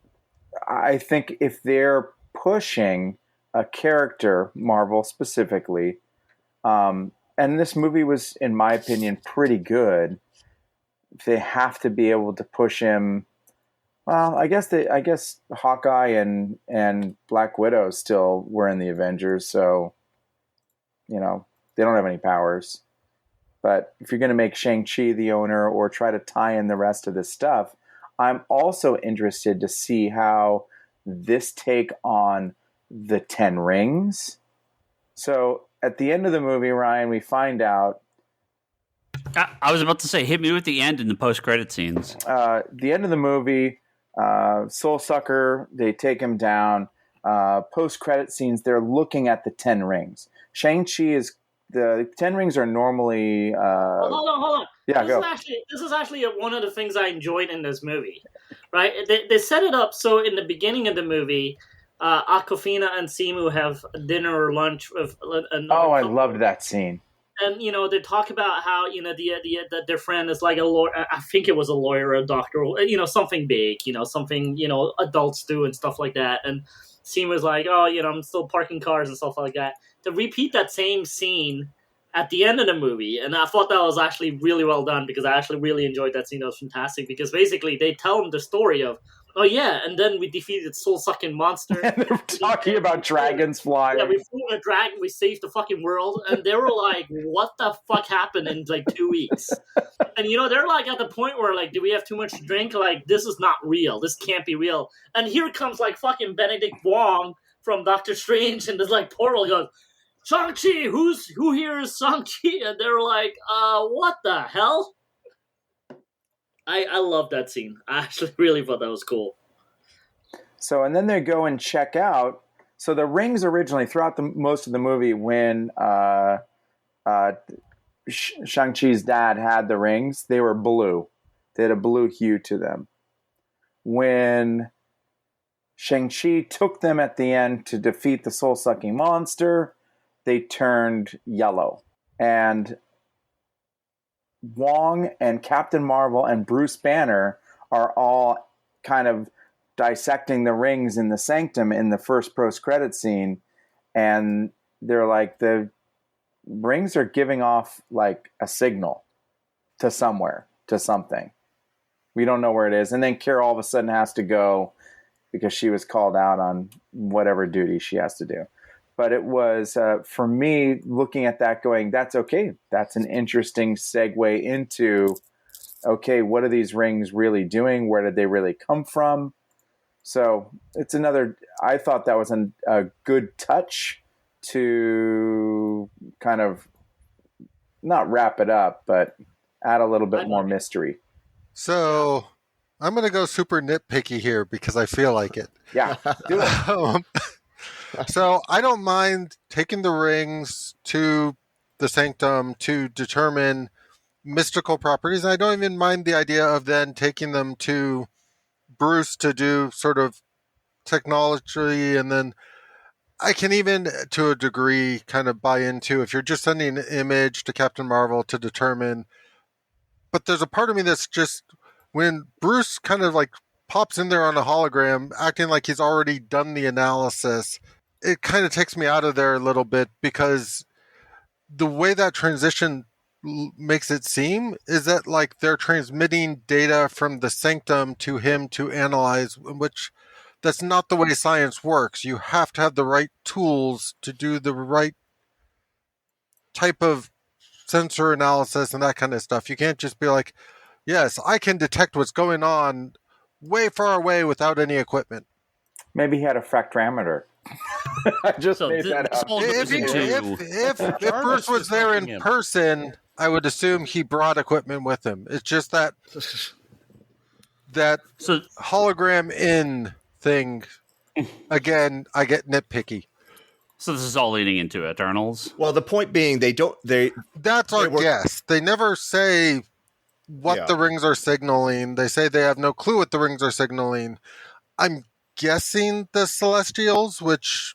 I think if they're pushing a character, Marvel specifically, and this movie was, in my opinion, pretty good, they have to be able to push him. Well, I guess Hawkeye and Black Widow still were in the Avengers, so they don't have any powers. But if you're going to make Shang-Chi the owner or try to tie in the rest of this stuff, I'm also interested to see how this take on the 10 rings. So at the end of the movie, Ryan, we find out. I was about to say, hit me with the end in the post-credit scenes. The end of the movie, Soul Sucker, they take him down. Post-credit scenes, they're looking at the 10 rings. Shang-Chi is... The 10 rings are normally... Hold on. Yeah, this is actually one of the things I enjoyed in this movie, right? They set it up so in the beginning of the movie, Aquafina and Simu have dinner or lunch with another I loved that scene. And they talk about how their friend is like a lawyer. I think it was a lawyer, a doctor, something big, something adults do and stuff like that. And Simu was like, oh, I'm still parking cars and stuff like that. To repeat that same scene at the end of the movie, and I thought that was actually really well done because I actually really enjoyed that scene. That was fantastic because basically they tell them the story of, oh yeah, and then we defeated soul-sucking monster. And they're talking about dragons flying. Yeah, we flew a dragon, we saved the fucking world, and they were like, what the fuck happened in like 2 weeks? And they're like at the point where like, do we have too much to drink? Like, this is not real. This can't be real. And here comes like fucking Benedict Wong from Doctor Strange, and this like portal goes, Shang-Chi, who here is Shang-Chi? And they're like, what the hell? I love that scene. I actually really thought that was cool. So, and then they go and check out. So the rings originally, throughout most of the movie, when Shang-Chi's dad had the rings, they were blue. They had a blue hue to them. When Shang-Chi took them at the end to defeat the soul-sucking monster, they turned yellow. And Wong and Captain Marvel and Bruce Banner are all kind of dissecting the rings in the sanctum in the first post-credit scene. And they're like, the rings are giving off like a signal to somewhere, to something. We don't know where it is. And then Kira all of a sudden has to go because she was called out on whatever duty she has to do. But it was, for me, looking at that going, that's okay. That's an interesting segue into, okay, what are these rings really doing? Where did they really come from? So it's another, I thought that was a good touch to kind of not wrap it up, but add a little bit more mystery. So I'm going to go super nitpicky here because I feel like it. Yeah, do it. So I don't mind taking the rings to the sanctum to determine mystical properties. I don't even mind the idea of then taking them to Bruce to do sort of technology, and then I can even, to a degree, kind of buy into if you're just sending an image to Captain Marvel to determine. But there's a part of me that's just, when Bruce kind of like pops in there on a hologram, acting like he's already done the analysis, it kind of takes me out of there a little bit, because the way that transition makes it seem is that like they're transmitting data from the sanctum to him to analyze, which that's not the way science works. You have to have the right tools to do the right type of sensor analysis and that kind of stuff. You can't just be like, yes, I can detect what's going on way far away without any equipment. Maybe he had a fractometer. I just made that up. If Bruce was there in person, I would assume he brought equipment with him. It's just that hologram in thing. Again, I get nitpicky. So this is all leading into Eternals. Well, the point being, That's our guess. They never say what the rings are signaling. They say they have no clue what the rings are signaling. I'm guessing the Celestials, which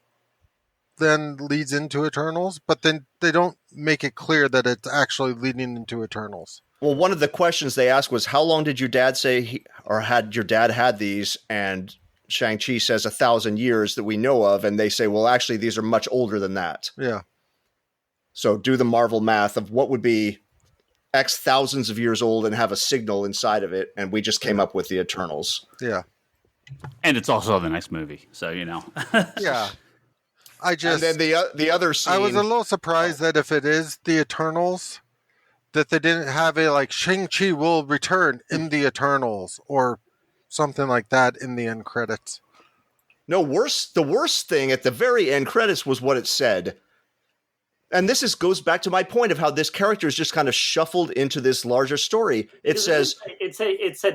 then leads into Eternals, but then they don't make it clear that it's actually leading into Eternals. Well, one of the questions they asked was, how long did your dad say had your dad had these? And Shang-Chi says 1,000 years that we know of. And they say, well, actually, these are much older than that. Yeah. So do the Marvel math of what would be X thousands of years old and have a signal inside of it. And we just came up with the Eternals. Yeah. And it's also the next movie. So, Yeah. And then the other scene. I was a little surprised that if it is the Eternals, that they didn't have a like Shang-Chi will return in the Eternals or something like that in the end credits. No, the worst thing at the very end credits was what it said. And this goes back to my point of how this character is just kind of shuffled into this larger story. It said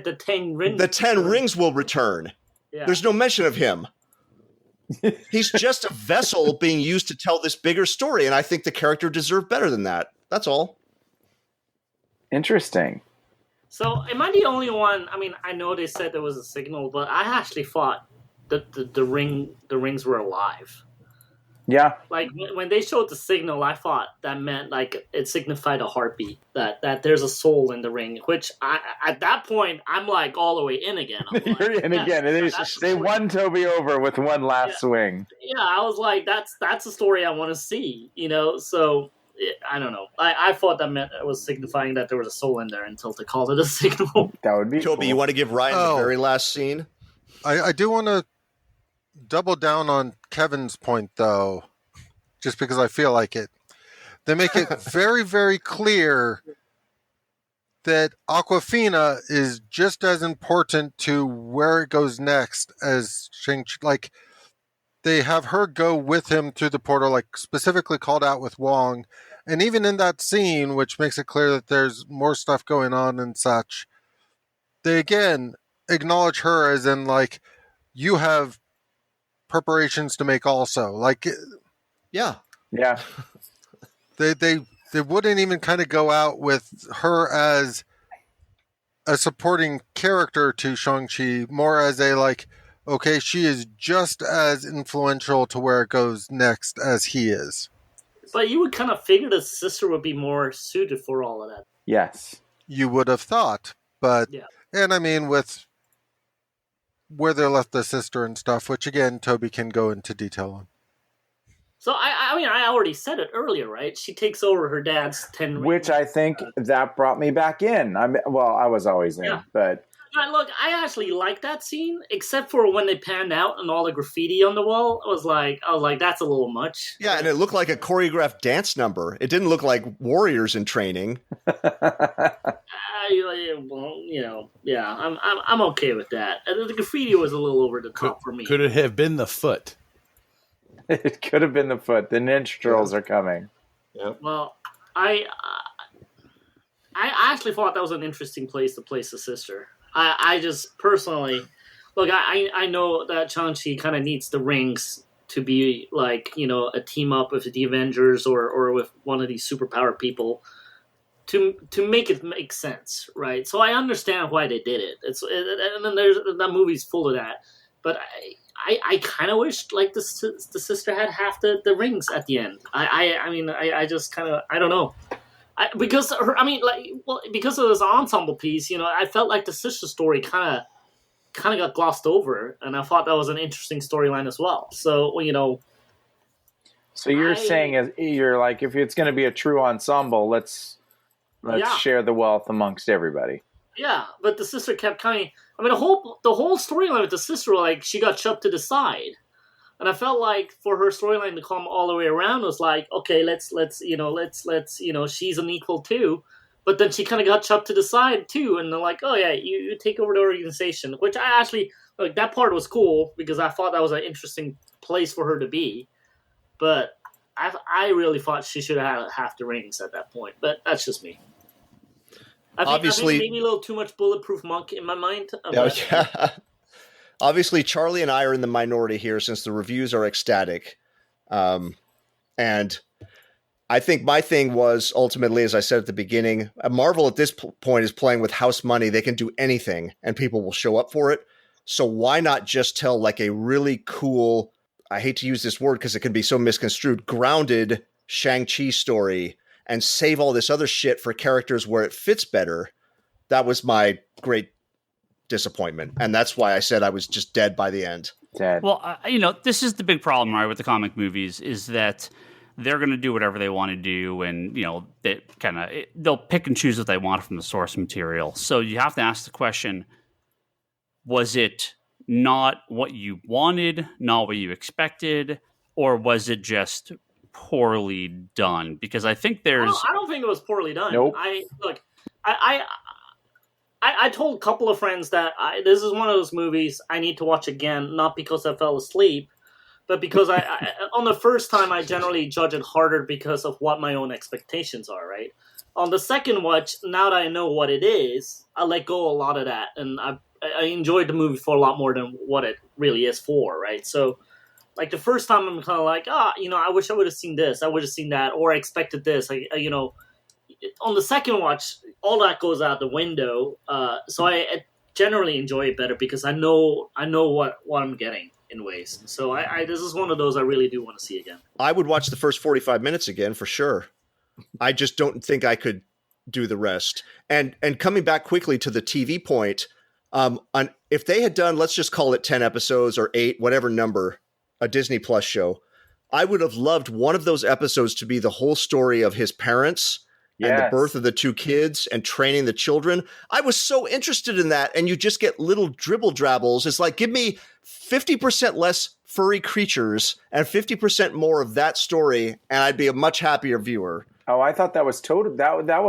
the 10 rings. The 10 rings will return. Yeah. There's no mention of him. He's just a vessel being used to tell this bigger story, and I think the character deserved better than that. That's all. Interesting. So, am I the only one? I mean, I know they said there was a signal, but I actually thought that the rings were alive. Yeah. Like when they showed the signal, I thought that meant like it signified a heartbeat, that there's a soul in the ring. Which at that point I'm like all the way in again. You're in again. They won Toby over with one last swing. Yeah, I was like, that's a story I want to see. So. I don't know. I thought that meant it was signifying that there was a soul in there until they called it a signal. That would be Toby, cool. You want to give Ryan the very last scene? I do want to double down on Kevin's point, though, just because I feel like it. They make it very, very clear that Awkwafina is just as important to where it goes next as Shang-Chi. Like, they have her go with him through the portal, like specifically called out with Wong. And even in that scene, which makes it clear that there's more stuff going on and such, they again acknowledge her as in like, you have preparations to make also. Like, yeah. They wouldn't even kind of go out with her as a supporting character to Shang-Chi, more as a like, okay, she is just as influential to where it goes next as he is. But you would kind of figure the sister would be more suited for all of that. Yes. You would have thought, but and I mean with where they left the sister and stuff, which again Toby can go into detail on. So I mean I already said it earlier, right? She takes over her dad's 10 rings. Which I think that brought me back in. I was always in, but look, I actually like that scene, except for when they panned out and all the graffiti on the wall. I was like, that's a little much. Yeah, and it looked like a choreographed dance number. It didn't look like warriors in training. I'm okay with that. The graffiti was a little over the top for me. Could it have been the foot? It could have been the foot. The Ninja Turtles are coming. Yep. Well, I actually thought that was an interesting place to place the sister. I just personally, look, I know that Shang-Chi kind of needs the rings to be like, a team up with the Avengers or with one of these superpower people to make it make sense, right? So I understand why they did it. And then that movie's full of that. But I kind of wish like the sister had half the rings at the end. I just kind of, I don't know. Because of this ensemble piece, I felt like the sister story kind of got glossed over, and I thought that was an interesting storyline as well. So, So you're saying you're like, if it's going to be a true ensemble, let's share the wealth amongst everybody. Yeah, but the sister kept coming. I mean, the whole storyline with the sister, like she got shoved to the side. And I felt like for her storyline to come all the way around was like, okay, let's she's an equal too. But then she kind of got shoved to the side too. And they're like, oh yeah, you take over the organization, which I actually, like, that part was cool because I thought that was an interesting place for her to be. But I really thought she should have had half the rings at that point. But that's just me. I think maybe a little too much Bulletproof Monk in my mind. Yeah. Obviously, Charlie and I are in the minority here since the reviews are ecstatic. And I think my thing was ultimately, as I said at the beginning, Marvel at this point is playing with house money. They can do anything and people will show up for it. So why not just tell like a really cool, I hate to use this word because it can be so misconstrued, grounded Shang-Chi story and save all this other shit for characters where it fits better. That was my great disappointment. And that's why I said I was just dead by the end. Dead. Well, this is the big problem, right, with the comic movies is that they're going to do whatever they want to do, and they'll pick and choose what they want from the source material. So you have to ask the question: was it not what you wanted, not what you expected, or was it just poorly done? Because I think there's. I don't think it was poorly done. Nope. I told a couple of friends that this is one of those movies I need to watch again, not because I fell asleep, but because I on the first time I generally judge it harder because of what my own expectations are, right? On the second watch, now that I know what it is, I let go a lot of that, and I enjoyed the movie for a lot more than what it really is for, right? So, like the first time, I'm kind of like, I wish I would have seen this, I would have seen that, or I expected this, on the second watch, all that goes out the window. So I generally enjoy it better because I know what I'm getting in ways. So this is one of those I really do want to see again. I would watch the first 45 minutes again for sure. I just don't think I could do the rest. And coming back quickly to the TV point, if they had done, let's just call it 10 episodes or 8, whatever number, a Disney Plus show, I would have loved one of those episodes to be the whole story of his parents and the birth of the 2 kids and training the children. I was so interested in that. And you just get little dribble drabbles. It's like, give me 50% less furry creatures and 50% more of that story, and I'd be a much happier viewer. Oh, I thought that was that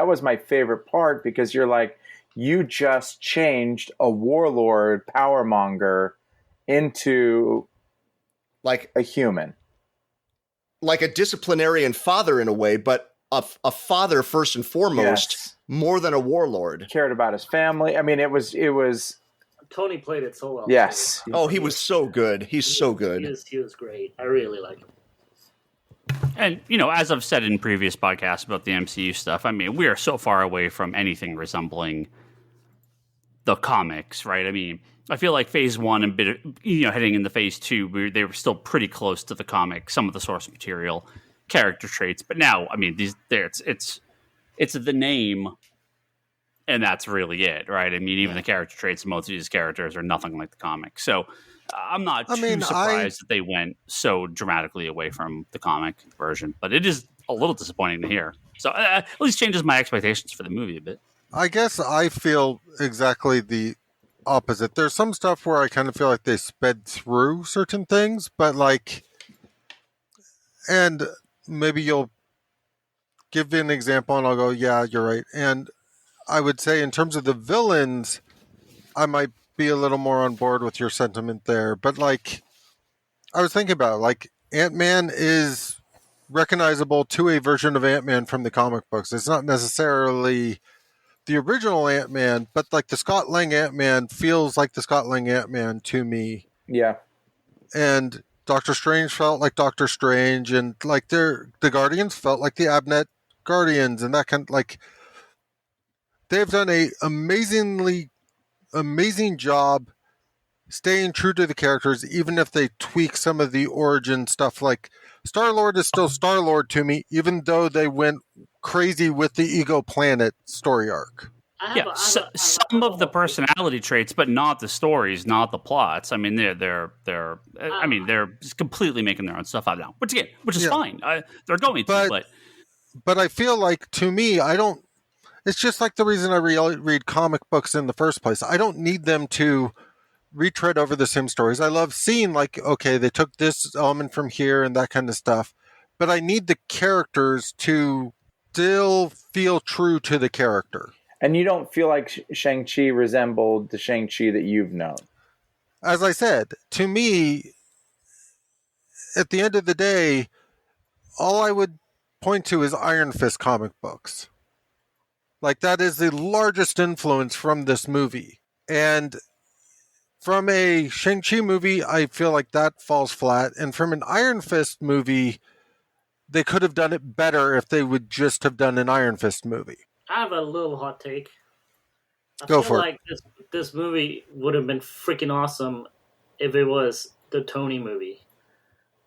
was my favorite part, because you're like, you just changed a warlord power monger into like a human. Like a disciplinarian father in a way, but a father first and foremost, more than a warlord. He cared about his family. I mean, it was. Tony played it so well. Yes. Oh, he was so good. He's so good. He was great. I really like him. And, as I've said in previous podcasts about the MCU stuff, I mean, we are so far away from anything resembling the comics, right? I mean, I feel like phase 1 and heading into phase 2, they were still pretty close to the comic, some of the source material, character traits. But now, I mean, it's the name, and that's really it, right? I mean, even the character traits of most of these characters are nothing like the comic. So I'm not too surprised that they went so dramatically away from the comic version, but it is a little disappointing to hear. So at least changes my expectations for the movie a bit. I guess I feel exactly the opposite. There's some stuff where I kind of feel like they sped through certain things, but and maybe you'll give me an example and I'll go, yeah, you're right. And I would say in terms of the villains, I might be a little more on board with your sentiment there. But I was thinking about it, Ant-Man is recognizable to a version of Ant-Man from the comic books. It's not necessarily the original Ant-Man, but the Scott Lang Ant-Man feels like the Scott Lang Ant-Man to me. Yeah. And Doctor Strange felt like Doctor Strange, and the Guardians felt like the Abnett Guardians, and that kind of they've done a amazing job staying true to the characters, even if they tweak some of the origin stuff. Star-Lord is still Star-Lord to me, even though they went crazy with the Ego Planet story arc. Some of the personality traits, but not the stories, not the plots. I mean, they're just completely making their own stuff out now, which is fine. They're going to, but I feel like, to me, I don't. It's just like the reason I read comic books in the first place. I don't need them to retread over the same stories. I love seeing okay, they took this element from here and that kind of stuff, but I need the characters to still feel true to the character. And you don't feel like Shang-Chi resembled the Shang-Chi that you've known? As I said, to me, at the end of the day, all I would point to is Iron Fist comic books. That is the largest influence from this movie. And from a Shang-Chi movie, I feel like that falls flat. And from an Iron Fist movie, they could have done it better if they would just have done an Iron Fist movie. I have a little hot take. I Go feel for it. like this movie would have been freaking awesome if it was the Tony movie.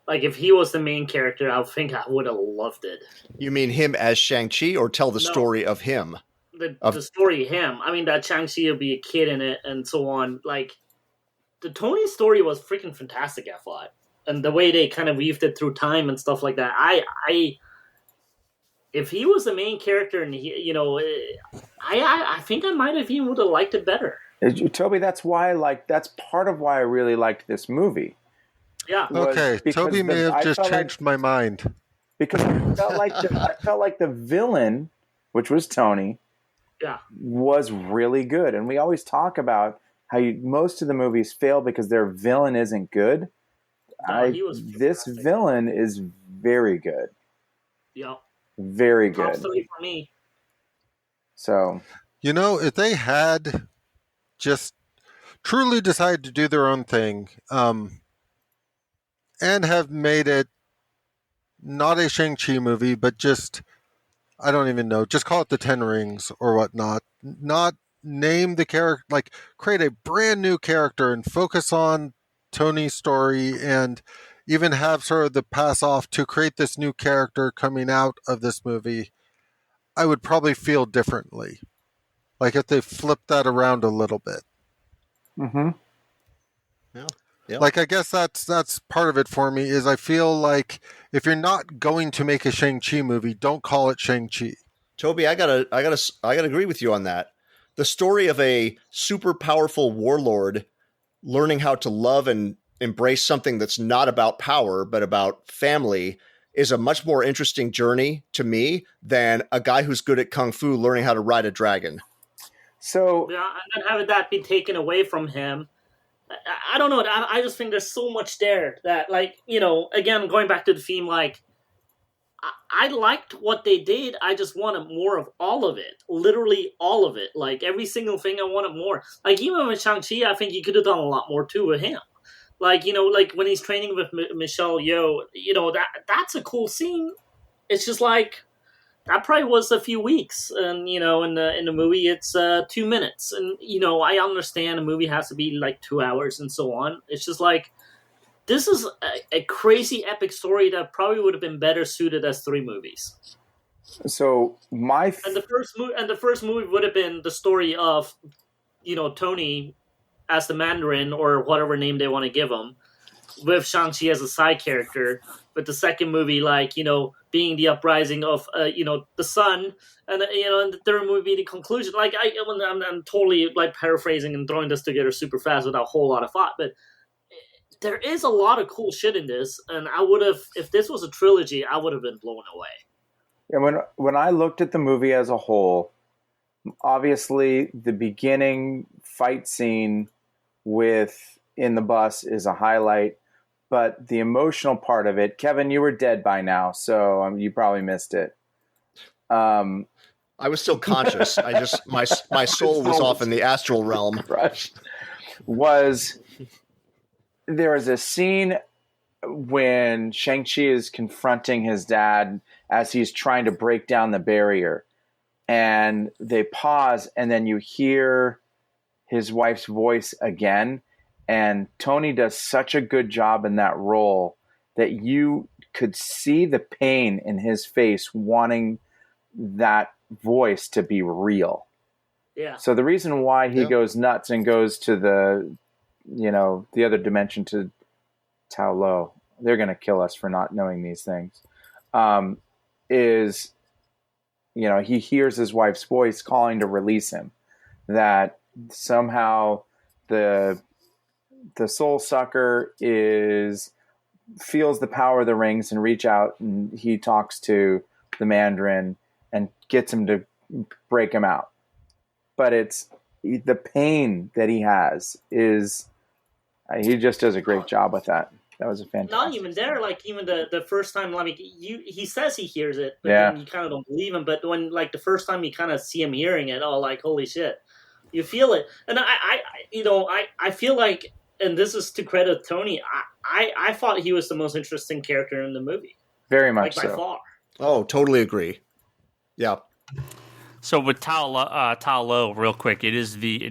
Like, if he was the main character, I think I would have loved it. You mean him as Shang-Chi, or tell the No. story of him? The story of him. I mean, that Shang-Chi would be a kid in it and so on. Like, the Tony story was freaking fantastic, I thought. And the way they kind of weaved it through time and stuff like that. If he was the main character and I think I might have even would have liked it better. Toby, that's part of why I really liked this movie. Yeah. Okay, Toby may have just changed my mind. Because I felt like the villain, which was Tony, was really good. And we always talk about how most of the movies fail because their villain isn't good. This villain is very good. Yeah. Very good. Top 3 for me. So, if they had just truly decided to do their own thing, and have made it not a Shang-Chi movie, but just, I don't even know, just call it the 10 Rings or whatnot. Not name the character, like create a brand new character and focus on Tony's story and even have sort of the pass off to create this new character coming out of this movie, I would probably feel differently. Like if they flipped that around a little bit. mm-hmm. Yeah. Like, I guess that's part of it for me, is I feel like if you're not going to make a Shang-Chi movie, don't call it Shang-Chi. Toby, I gotta agree with you on that. The story of a super powerful warlord learning how to love and embrace something that's not about power, but about family is a much more interesting journey to me than a guy who's good at Kung Fu learning how to ride a dragon. So, yeah, and then having that be taken away from him, I don't know. I just think there's so much there that, like, again, going back to the theme, like, I liked what they did. I just wanted more of all of it. Literally all of it. Like, every single thing, I wanted more. Like, even with Shang-Chi, I think you could have done a lot more, too, with him. Like, like, when he's training with Michelle Yeoh, that's a cool scene. It's just like, that probably was a few weeks, and in the movie it's 2 minutes, and I understand a movie has to be like 2 hours and so on. It's just like, this is a crazy epic story that probably would have been better suited as 3 movies. So the first movie would have been the story of Tony as the Mandarin or whatever name they want to give him, with Shang-Chi as a side character. But the second movie, like, being the uprising of, the sun, and, and the third movie, the conclusion. Like, I'm totally, like, paraphrasing and throwing this together super fast without a whole lot of thought, but there is a lot of cool shit in this, and I would have, if this was a trilogy, I would have been blown away. And when I looked at the movie as a whole, obviously the beginning fight scene in the bus is a highlight. But the emotional part of it, Kevin, you were dead by now, so you probably missed it. I was still conscious. I just my soul was off in the astral realm. Crushed. There was a scene when Shang-Chi is confronting his dad as he's trying to break down the barrier, and they pause, and then you hear his wife's voice again. And Tony does such a good job in that role that you could see the pain in his face wanting that voice to be real. Yeah. So the reason why he goes nuts and goes to the other dimension, to Tao Lo, they're going to kill us for not knowing these things, is, he hears his wife's voice calling to release him, that somehow the soul sucker feels the power of the rings and reach out, and he talks to the Mandarin and gets him to break him out. But it's the pain that he has is he just does a great job with that. That was a fantastic. Not even there, like, even the first time, like, he says he hears it, but Yeah. then you kind of don't believe him. But when, like, the first time you kind of see him hearing it, oh, like, holy shit. You feel it, and I feel like, and this is to credit Tony. I thought he was the most interesting character in the movie, Very much by far. Oh, totally agree. Yeah. So with Tal Lo, real quick, it is the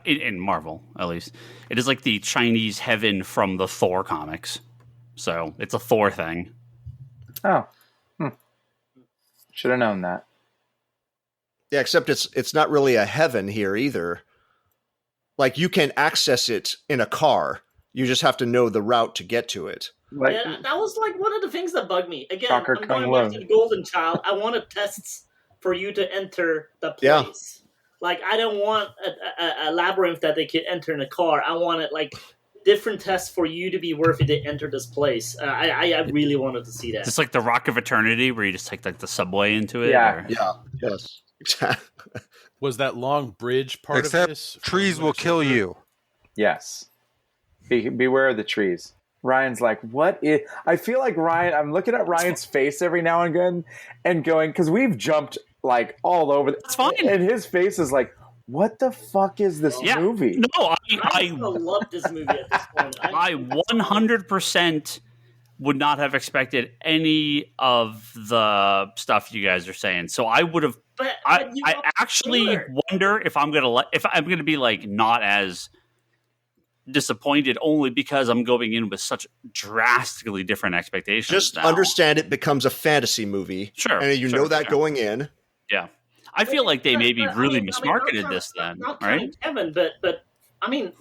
in Marvel at least, it is like the Chinese heaven from the Thor comics. So it's a Thor thing. Oh, should have known that. Yeah, except it's not really a heaven here either. Like, you can access it in a car. You just have to know the route to get to it. Like, Yeah, that was like one of the things that bugged me. Again, Shocker I'm Kung going Lo. back to the Golden Child. I wanted tests for you to enter the place. Yeah. Like, I don't want a labyrinth that they could enter in a car. I wanted, like, different tests for you to be worthy to enter this place. I really wanted to see that. It's like the Rock of Eternity, where you just take like the subway into it. Yeah. or- Yeah. Yes. Was that long bridge part of Except this? trees will kill you. yes. Beware of the trees. Ryan's like, what is... I feel like Ryan... I'm looking at Ryan's face every now and again and going... Because we've jumped, like, all over... That's fine. And his face is like, what the fuck is this movie? No, I love this movie at this point. I 100% would not have expected any of the stuff you guys are saying. So I would have. But I you got actually Sidler. wonder if I'm gonna be like not as disappointed, only because I'm going in with such drastically different expectations. Just now. understand it becomes a fantasy movie. Sure, And you sure, know that sure. going in. Yeah, I feel like they maybe really mismarketed this then, Not right? counting Kevin, but I mean,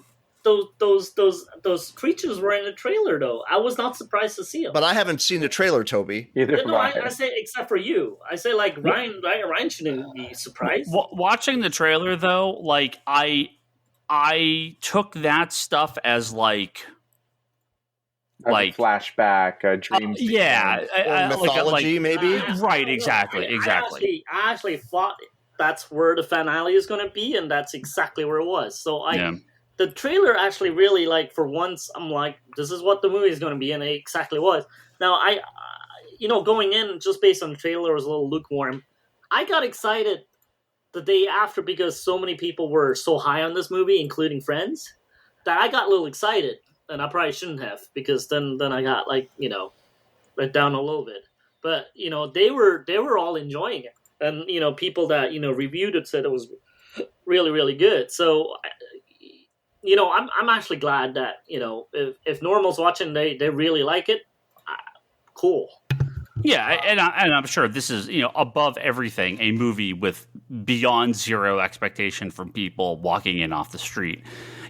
those creatures were in the trailer though. I was not surprised to see them. But I haven't seen the trailer, Toby. Either No, Ryan. I say except for you. I say like Ryan shouldn't be surprised. Watching the trailer though, like I took that stuff as like A flashback, a dream sequence. Or mythology, maybe? Right, exactly. I actually thought that's where the finale is going to be, and that's exactly where it was. So the trailer actually really, like, for once, I'm like, this is what the movie is going to be, and it exactly was. Now, going in just based on the trailer was a little lukewarm. I got excited the day after because so many people were so high on this movie, including friends, that I got a little excited. And I probably shouldn't have, because then I got let down a little bit. But they were all enjoying it, and people that reviewed it said it was really, really good. So I'm actually glad that if Normal's watching, they really like it. Cool. Yeah, and I'm sure this is above everything a movie with beyond zero expectation from people walking in off the street.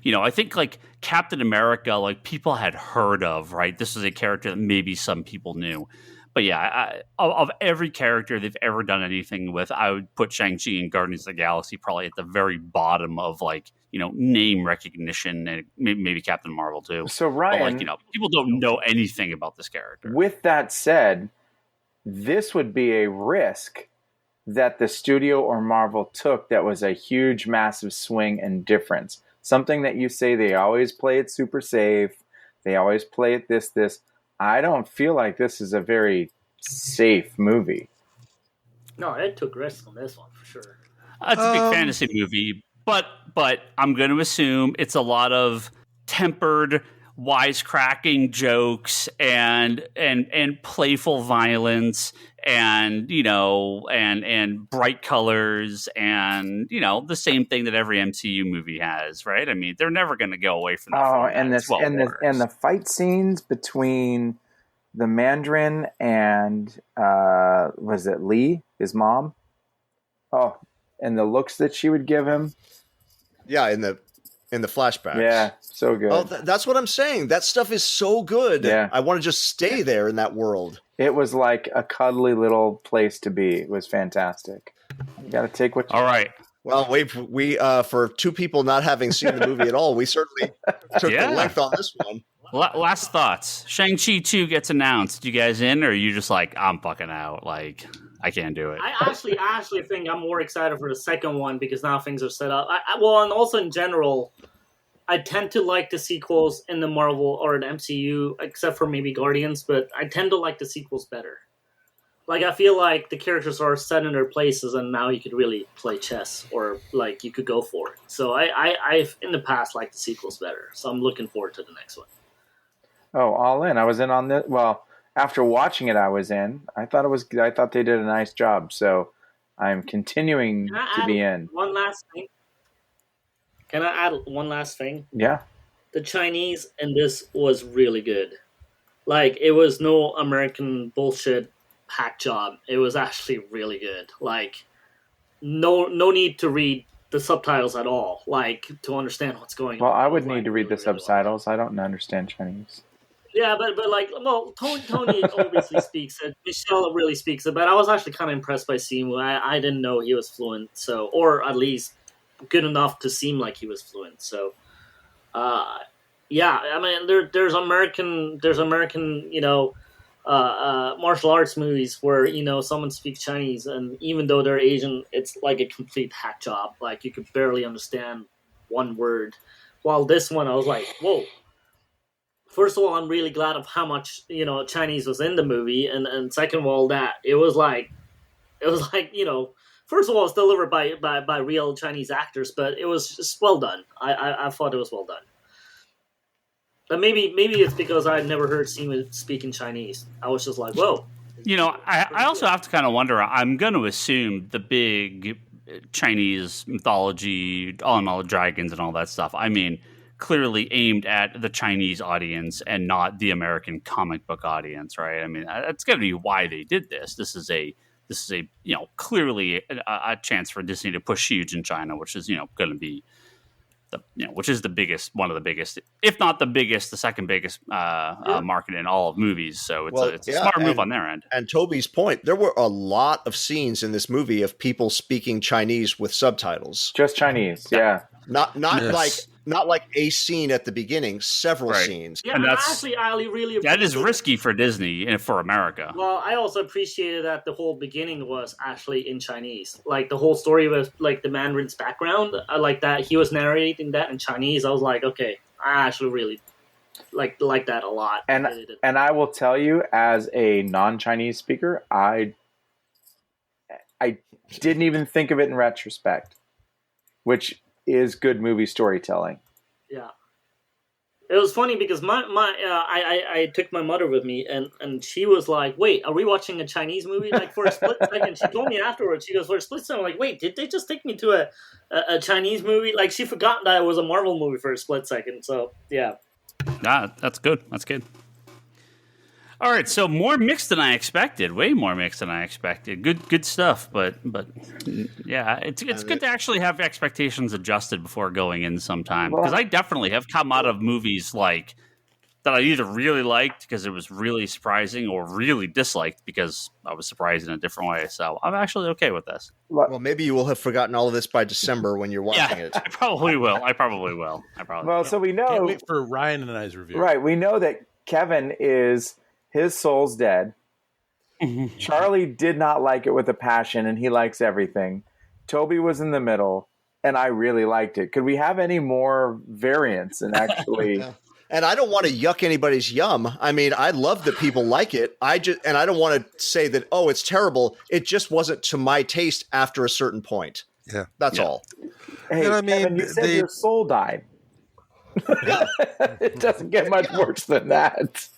I think like Captain America, like people had heard of, right? This is a character that maybe some people knew. But yeah, of every character they've ever done anything with, I would put Shang-Chi and Guardians of the Galaxy probably at the very bottom of name recognition, and maybe Captain Marvel too. So Ryan, but people don't know anything about this character. With that said, this would be a risk that the studio or Marvel took that was a huge, massive swing and difference. Something that you say they always play it super safe. They always play it this. I don't feel like this is a very safe movie. No, it took risks on this one for sure. It's a big fantasy movie, but I'm going to assume it's a lot of tempered, wisecracking jokes and playful violence and bright colors and the same thing that every MCU movie has, right? I mean, they're never going to go away from that. Oh, and the fight scenes between the Mandarin and was it Lee, his mom? Oh, and the looks that she would give him. Yeah, in the flashbacks. Yeah, so good. Oh, that's what I'm saying. That stuff is so good. Yeah. I want to just stay there in that world. It was like a cuddly little place to be. It was fantastic. You got to take what you... All right. Well, we for two people not having seen the movie at all, we certainly took the length on this one. Last thoughts. Shang-Chi 2 gets announced. You guys in, or are you just like, I'm fucking out? Like, I can't do it. I actually think I'm more excited for the second one because now things are set up. And also in general, I tend to like the sequels in the Marvel or the MCU, except for maybe Guardians, but I tend to like the sequels better. Like, I feel like the characters are set in their places, and now you could really play chess, or like you could go for it. So I've in the past liked the sequels better. So I'm looking forward to the next one. Oh, all in. I was in on this. Well, after watching it, I was in. I thought it was. I thought they did a nice job. So I'm continuing Can I to add be in. one last thing? Can I add one last thing? Yeah. The Chinese in this was really good. Like, it was no American bullshit hack job. It was actually really good. Like, no need to read the subtitles at all. Like, to understand what's going on. Well, I It was, would need like, to read the really, really well subtitles. I don't understand Chinese. done. Yeah, but like, well, Tony obviously speaks it. Michelle really speaks it. But I was actually kind of impressed by Simu. I didn't know he was fluent. So, or at least good enough to seem like he was fluent. So, yeah, I mean, there's American, martial arts movies where someone speaks Chinese, and even though they're Asian, it's like a complete hack job. Like, you could barely understand one word. While this one, I was like, whoa. First of all, I'm really glad of how much Chinese was in the movie, and second of all, that it was like first of all, it's delivered by real Chinese actors, but it was just well done. I thought it was well done. But maybe it's because I'd never heard Seaman speak in Chinese. I was just like, whoa. I also have to kind of wonder. I'm going to assume the big Chinese mythology, all the dragons and all that stuff. I mean, clearly aimed at the Chinese audience and not the American comic book audience, right? I mean, that's going to be why they did this. This is a clearly a chance for Disney to push huge in China, which is going to be which is one of the biggest, if not the biggest, the second biggest market in all of movies. So it's a smart move on their end. And Toby's point, there were a lot of scenes in this movie of people speaking Chinese with subtitles. Just Chinese, yeah. Not like a scene at the beginning, several scenes. Yeah, and actually, I really appreciate that is risky for Disney and for America. Well, I also appreciated that the whole beginning was actually in Chinese. Like, the whole story was like the Mandarin's background. I like that he was narrating that in Chinese. I was like, okay, I actually really like that a lot. And I will tell you, as a non-Chinese speaker, I didn't even think of it in retrospect, which is good movie storytelling. Yeah, it was funny because I took my mother with me, and she was like, "Wait, are we watching a Chinese movie?" Like, for a split second, she told me afterwards. She goes, "For a split second, I'm like, wait, did they just take me to a Chinese movie?" Like, she forgot that it was a Marvel movie for a split second. So yeah, that's good. That's good. All right, so more mixed than I expected. Way more mixed than I expected. Good stuff, but yeah, it's good to actually have expectations adjusted before going in sometime, because I definitely have come out of movies like that I either really liked because it was really surprising or really disliked because I was surprised in a different way. So I'm actually okay with this. Well, maybe you will have forgotten all of this by December when you're watching it. I probably will. Well, so we know. Can't wait for Ryan and I's review. Right, we know that Kevin is. His soul's dead. Charlie did not like it with a passion, and he likes everything. Toby was in the middle, and I really liked it. Could we have any more variants and actually... Yeah. And I don't want to yuck anybody's yum. I mean, I love that people like it. I don't want to say that, oh, it's terrible. It just wasn't to my taste after a certain point. Yeah. That's all. Hey, and I mean, Kevin, you said your soul died. It doesn't get much worse than that.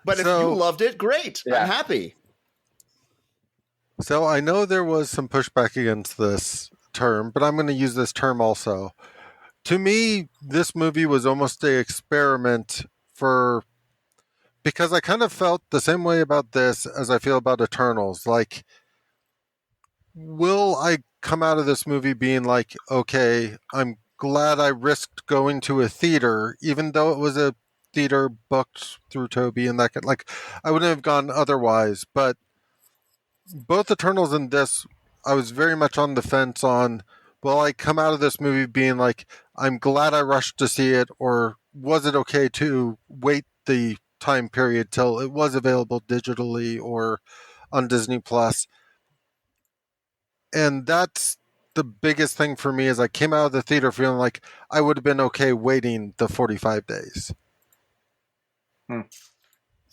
But if you loved it, great. Yeah. I'm happy. So I know there was some pushback against this term, but I'm going to use this term also. To me, this movie was almost an experiment because I kind of felt the same way about this as I feel about Eternals. Like, will I come out of this movie being like, okay, I'm glad I risked going to a theater, even though it was a theater booked through Toby and that I wouldn't have gone otherwise. But both Eternals and this, I was very much on the fence on, will I come out of this movie being like, I'm glad I rushed to see it, or was it okay to wait the time period till it was available digitally or on Disney Plus? And that's the biggest thing for me, is I came out of the theater feeling like I would have been okay waiting the 45 days.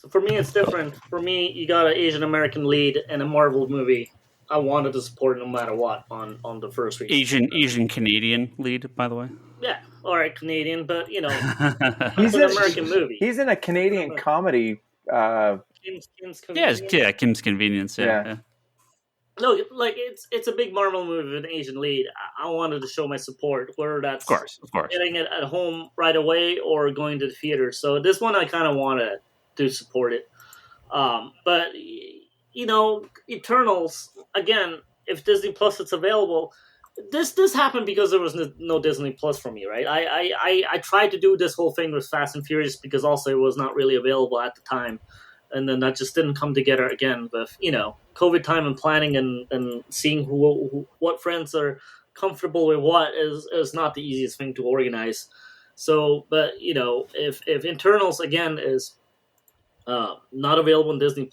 So for me, it's different. For me, you got an Asian American lead in a Marvel movie. I wanted to support no matter what on the first week. Asian Canadian lead, by the way. Yeah, all right, Canadian, but He's it's an American movie. He's in a Canadian comedy. Kim's Convenience. Kim's Convenience. Yeah. No, like it's a big Marvel movie with an Asian lead. I wanted to show my support, whether that's of course, getting it at home right away or going to the theater. So this one, I kind of wanted to support it. But Eternals again. If Disney Plus is available, this happened because there was no Disney Plus for me, right? I tried to do this whole thing with Fast and Furious because also it was not really available at the time. And then that just didn't come together again with, COVID time and planning and seeing what friends are comfortable with what is not the easiest thing to organize. So, but, if Internals, again, is not available on Disney+,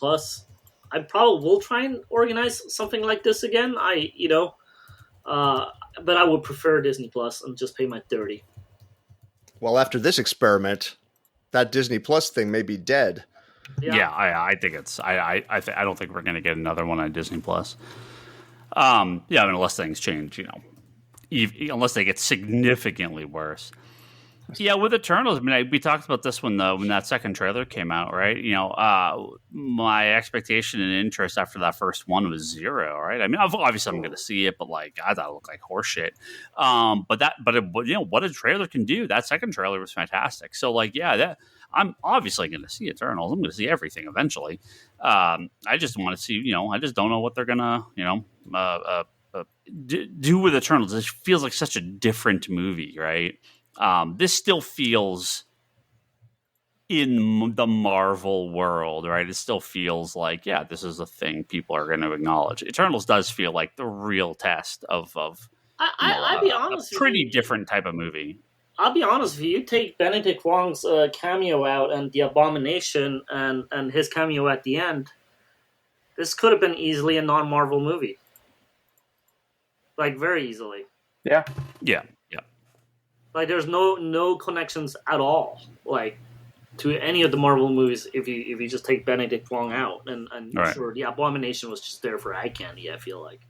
I probably will try and organize something like this again. But I would prefer Disney Plus and just pay my $30. Well, after this experiment, that Disney Plus thing may be dead. Yeah, I think it's. I don't think we're going to get another one on Disney Plus. Unless things change, unless they get significantly worse. Yeah, with Eternals, we talked about this when that second trailer came out, right? My expectation and interest after that first one was zero, right? Obviously I'm going to see it, but I thought it looked like horseshit. What a trailer can do. That second trailer was fantastic. So, I'm obviously going to see Eternals. I'm going to see everything eventually. I just want to see, I just don't know what they're going to, do with Eternals. It feels like such a different movie, right? This still feels in the Marvel world, right? It still feels like, this is a thing people are going to acknowledge. Eternals does feel like the real test of I'll be honest, a pretty different type of movie. I'll be honest with you. You take Benedict Wong's cameo out and the Abomination and his cameo at the end. This could have been easily a non-Marvel movie, very easily. Yeah. There's no connections at all, to any of the Marvel movies if you just take Benedict Wong out. And right. Sure, the Abomination was just there for eye candy, I feel like.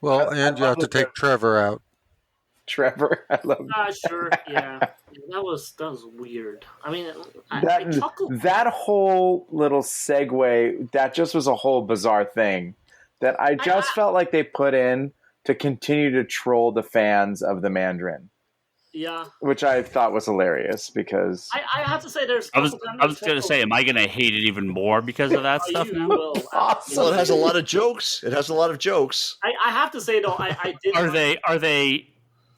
Well, and you have to take Trevor out. Trevor, I love that. Sure, yeah. That was weird. I chuckled. That whole little segue, that just was a whole bizarre thing that I just felt like they put in to continue to troll the fans of the Mandarin. Yeah, which I thought was hilarious because I have to say I was going to say, am I going to hate it even more because of that stuff now? Awesome. Well, it has a lot of jokes. I have to say though, I did. Are they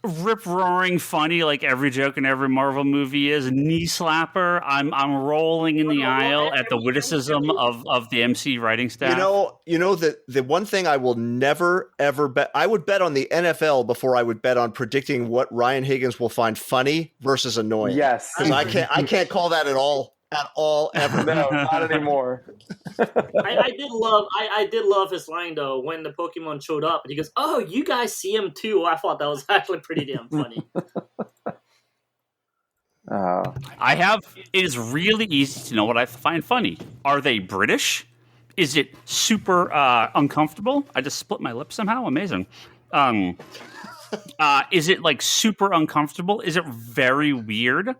rip roaring funny like every joke in every Marvel movie is? Knee slapper. I'm rolling in the aisle at the witticism of the MC writing staff. That the one thing I will never ever bet. I would bet on the NFL before I would bet on predicting what Ryan Higgins will find funny versus annoying. Yes, because I can't call that at all ever. No, not anymore. I did love his line though when the Pokemon showed up and he goes, "Oh, you guys see him too." I thought that was actually pretty damn funny. It is really easy to know what I find funny. Are they British? Is it super uncomfortable? I just split my lip somehow. Amazing. Is it super uncomfortable? Is it very weird?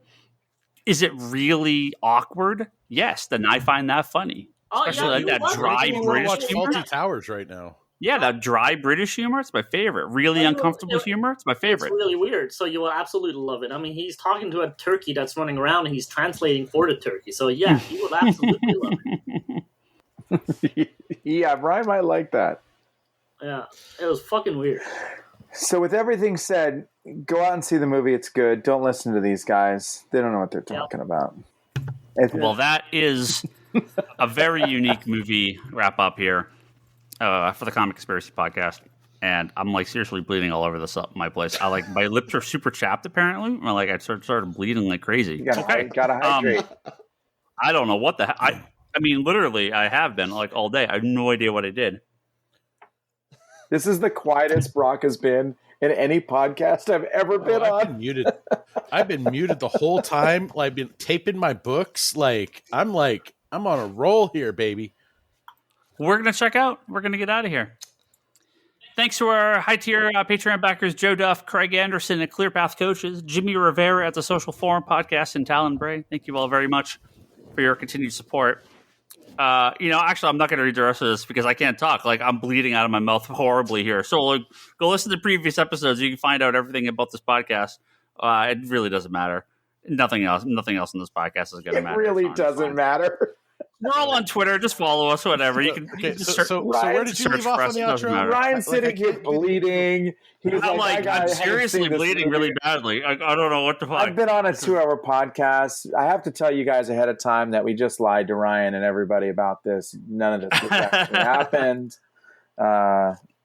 Is it really awkward? Yes, then I find that funny. Especially that dry British humor. Fawlty Towers right now. Yeah, that dry British humor, it's my favorite. Really uncomfortable humor, it's my favorite. It's really weird, so you will absolutely love it. He's talking to a turkey that's running around and he's translating for the turkey. So yeah, you will absolutely love it. Yeah, Brian might like that. Yeah, it was fucking weird. So with everything said, go out and see the movie. It's good. Don't listen to these guys. They don't know what they're talking about. Well, that is a very unique movie wrap up here for the Comic Conspiracy Podcast. And I'm seriously bleeding all over my place. My lips are super chapped apparently. I started bleeding like crazy. You gotta hydrate. I don't know what the heck. Literally, I have been all day. I have no idea what I did. This is the quietest Brock has been in any podcast I've ever been on. I've been muted the whole time. I've been taping my books. I'm I'm on a roll here, baby. We're going to check out. We're going to get out of here. Thanks to our high-tier Patreon backers, Joe Duff, Craig Anderson at Clear Path Coaches, Jimmy Rivera at the Social Forum Podcast, and Talon Bray. Thank you all very much for your continued support. Actually, I'm not going to read the rest of this because I can't talk. Like, I'm bleeding out of my mouth horribly here. So, go listen to previous episodes. You can find out everything about this podcast. It really doesn't matter. Nothing else in this podcast is going to matter. It really doesn't matter. We're all on Twitter. Just follow us, whatever. You can So where did you leave off on the outro? Ryan's sitting here bleeding. He's I'm seriously bleeding really badly. I don't know what the fuck. I've been on a 2-hour podcast. I have to tell you guys ahead of time that we just lied to Ryan and everybody about this. None of this actually happened.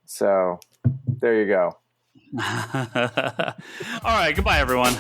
So there you go. All right. Goodbye, everyone.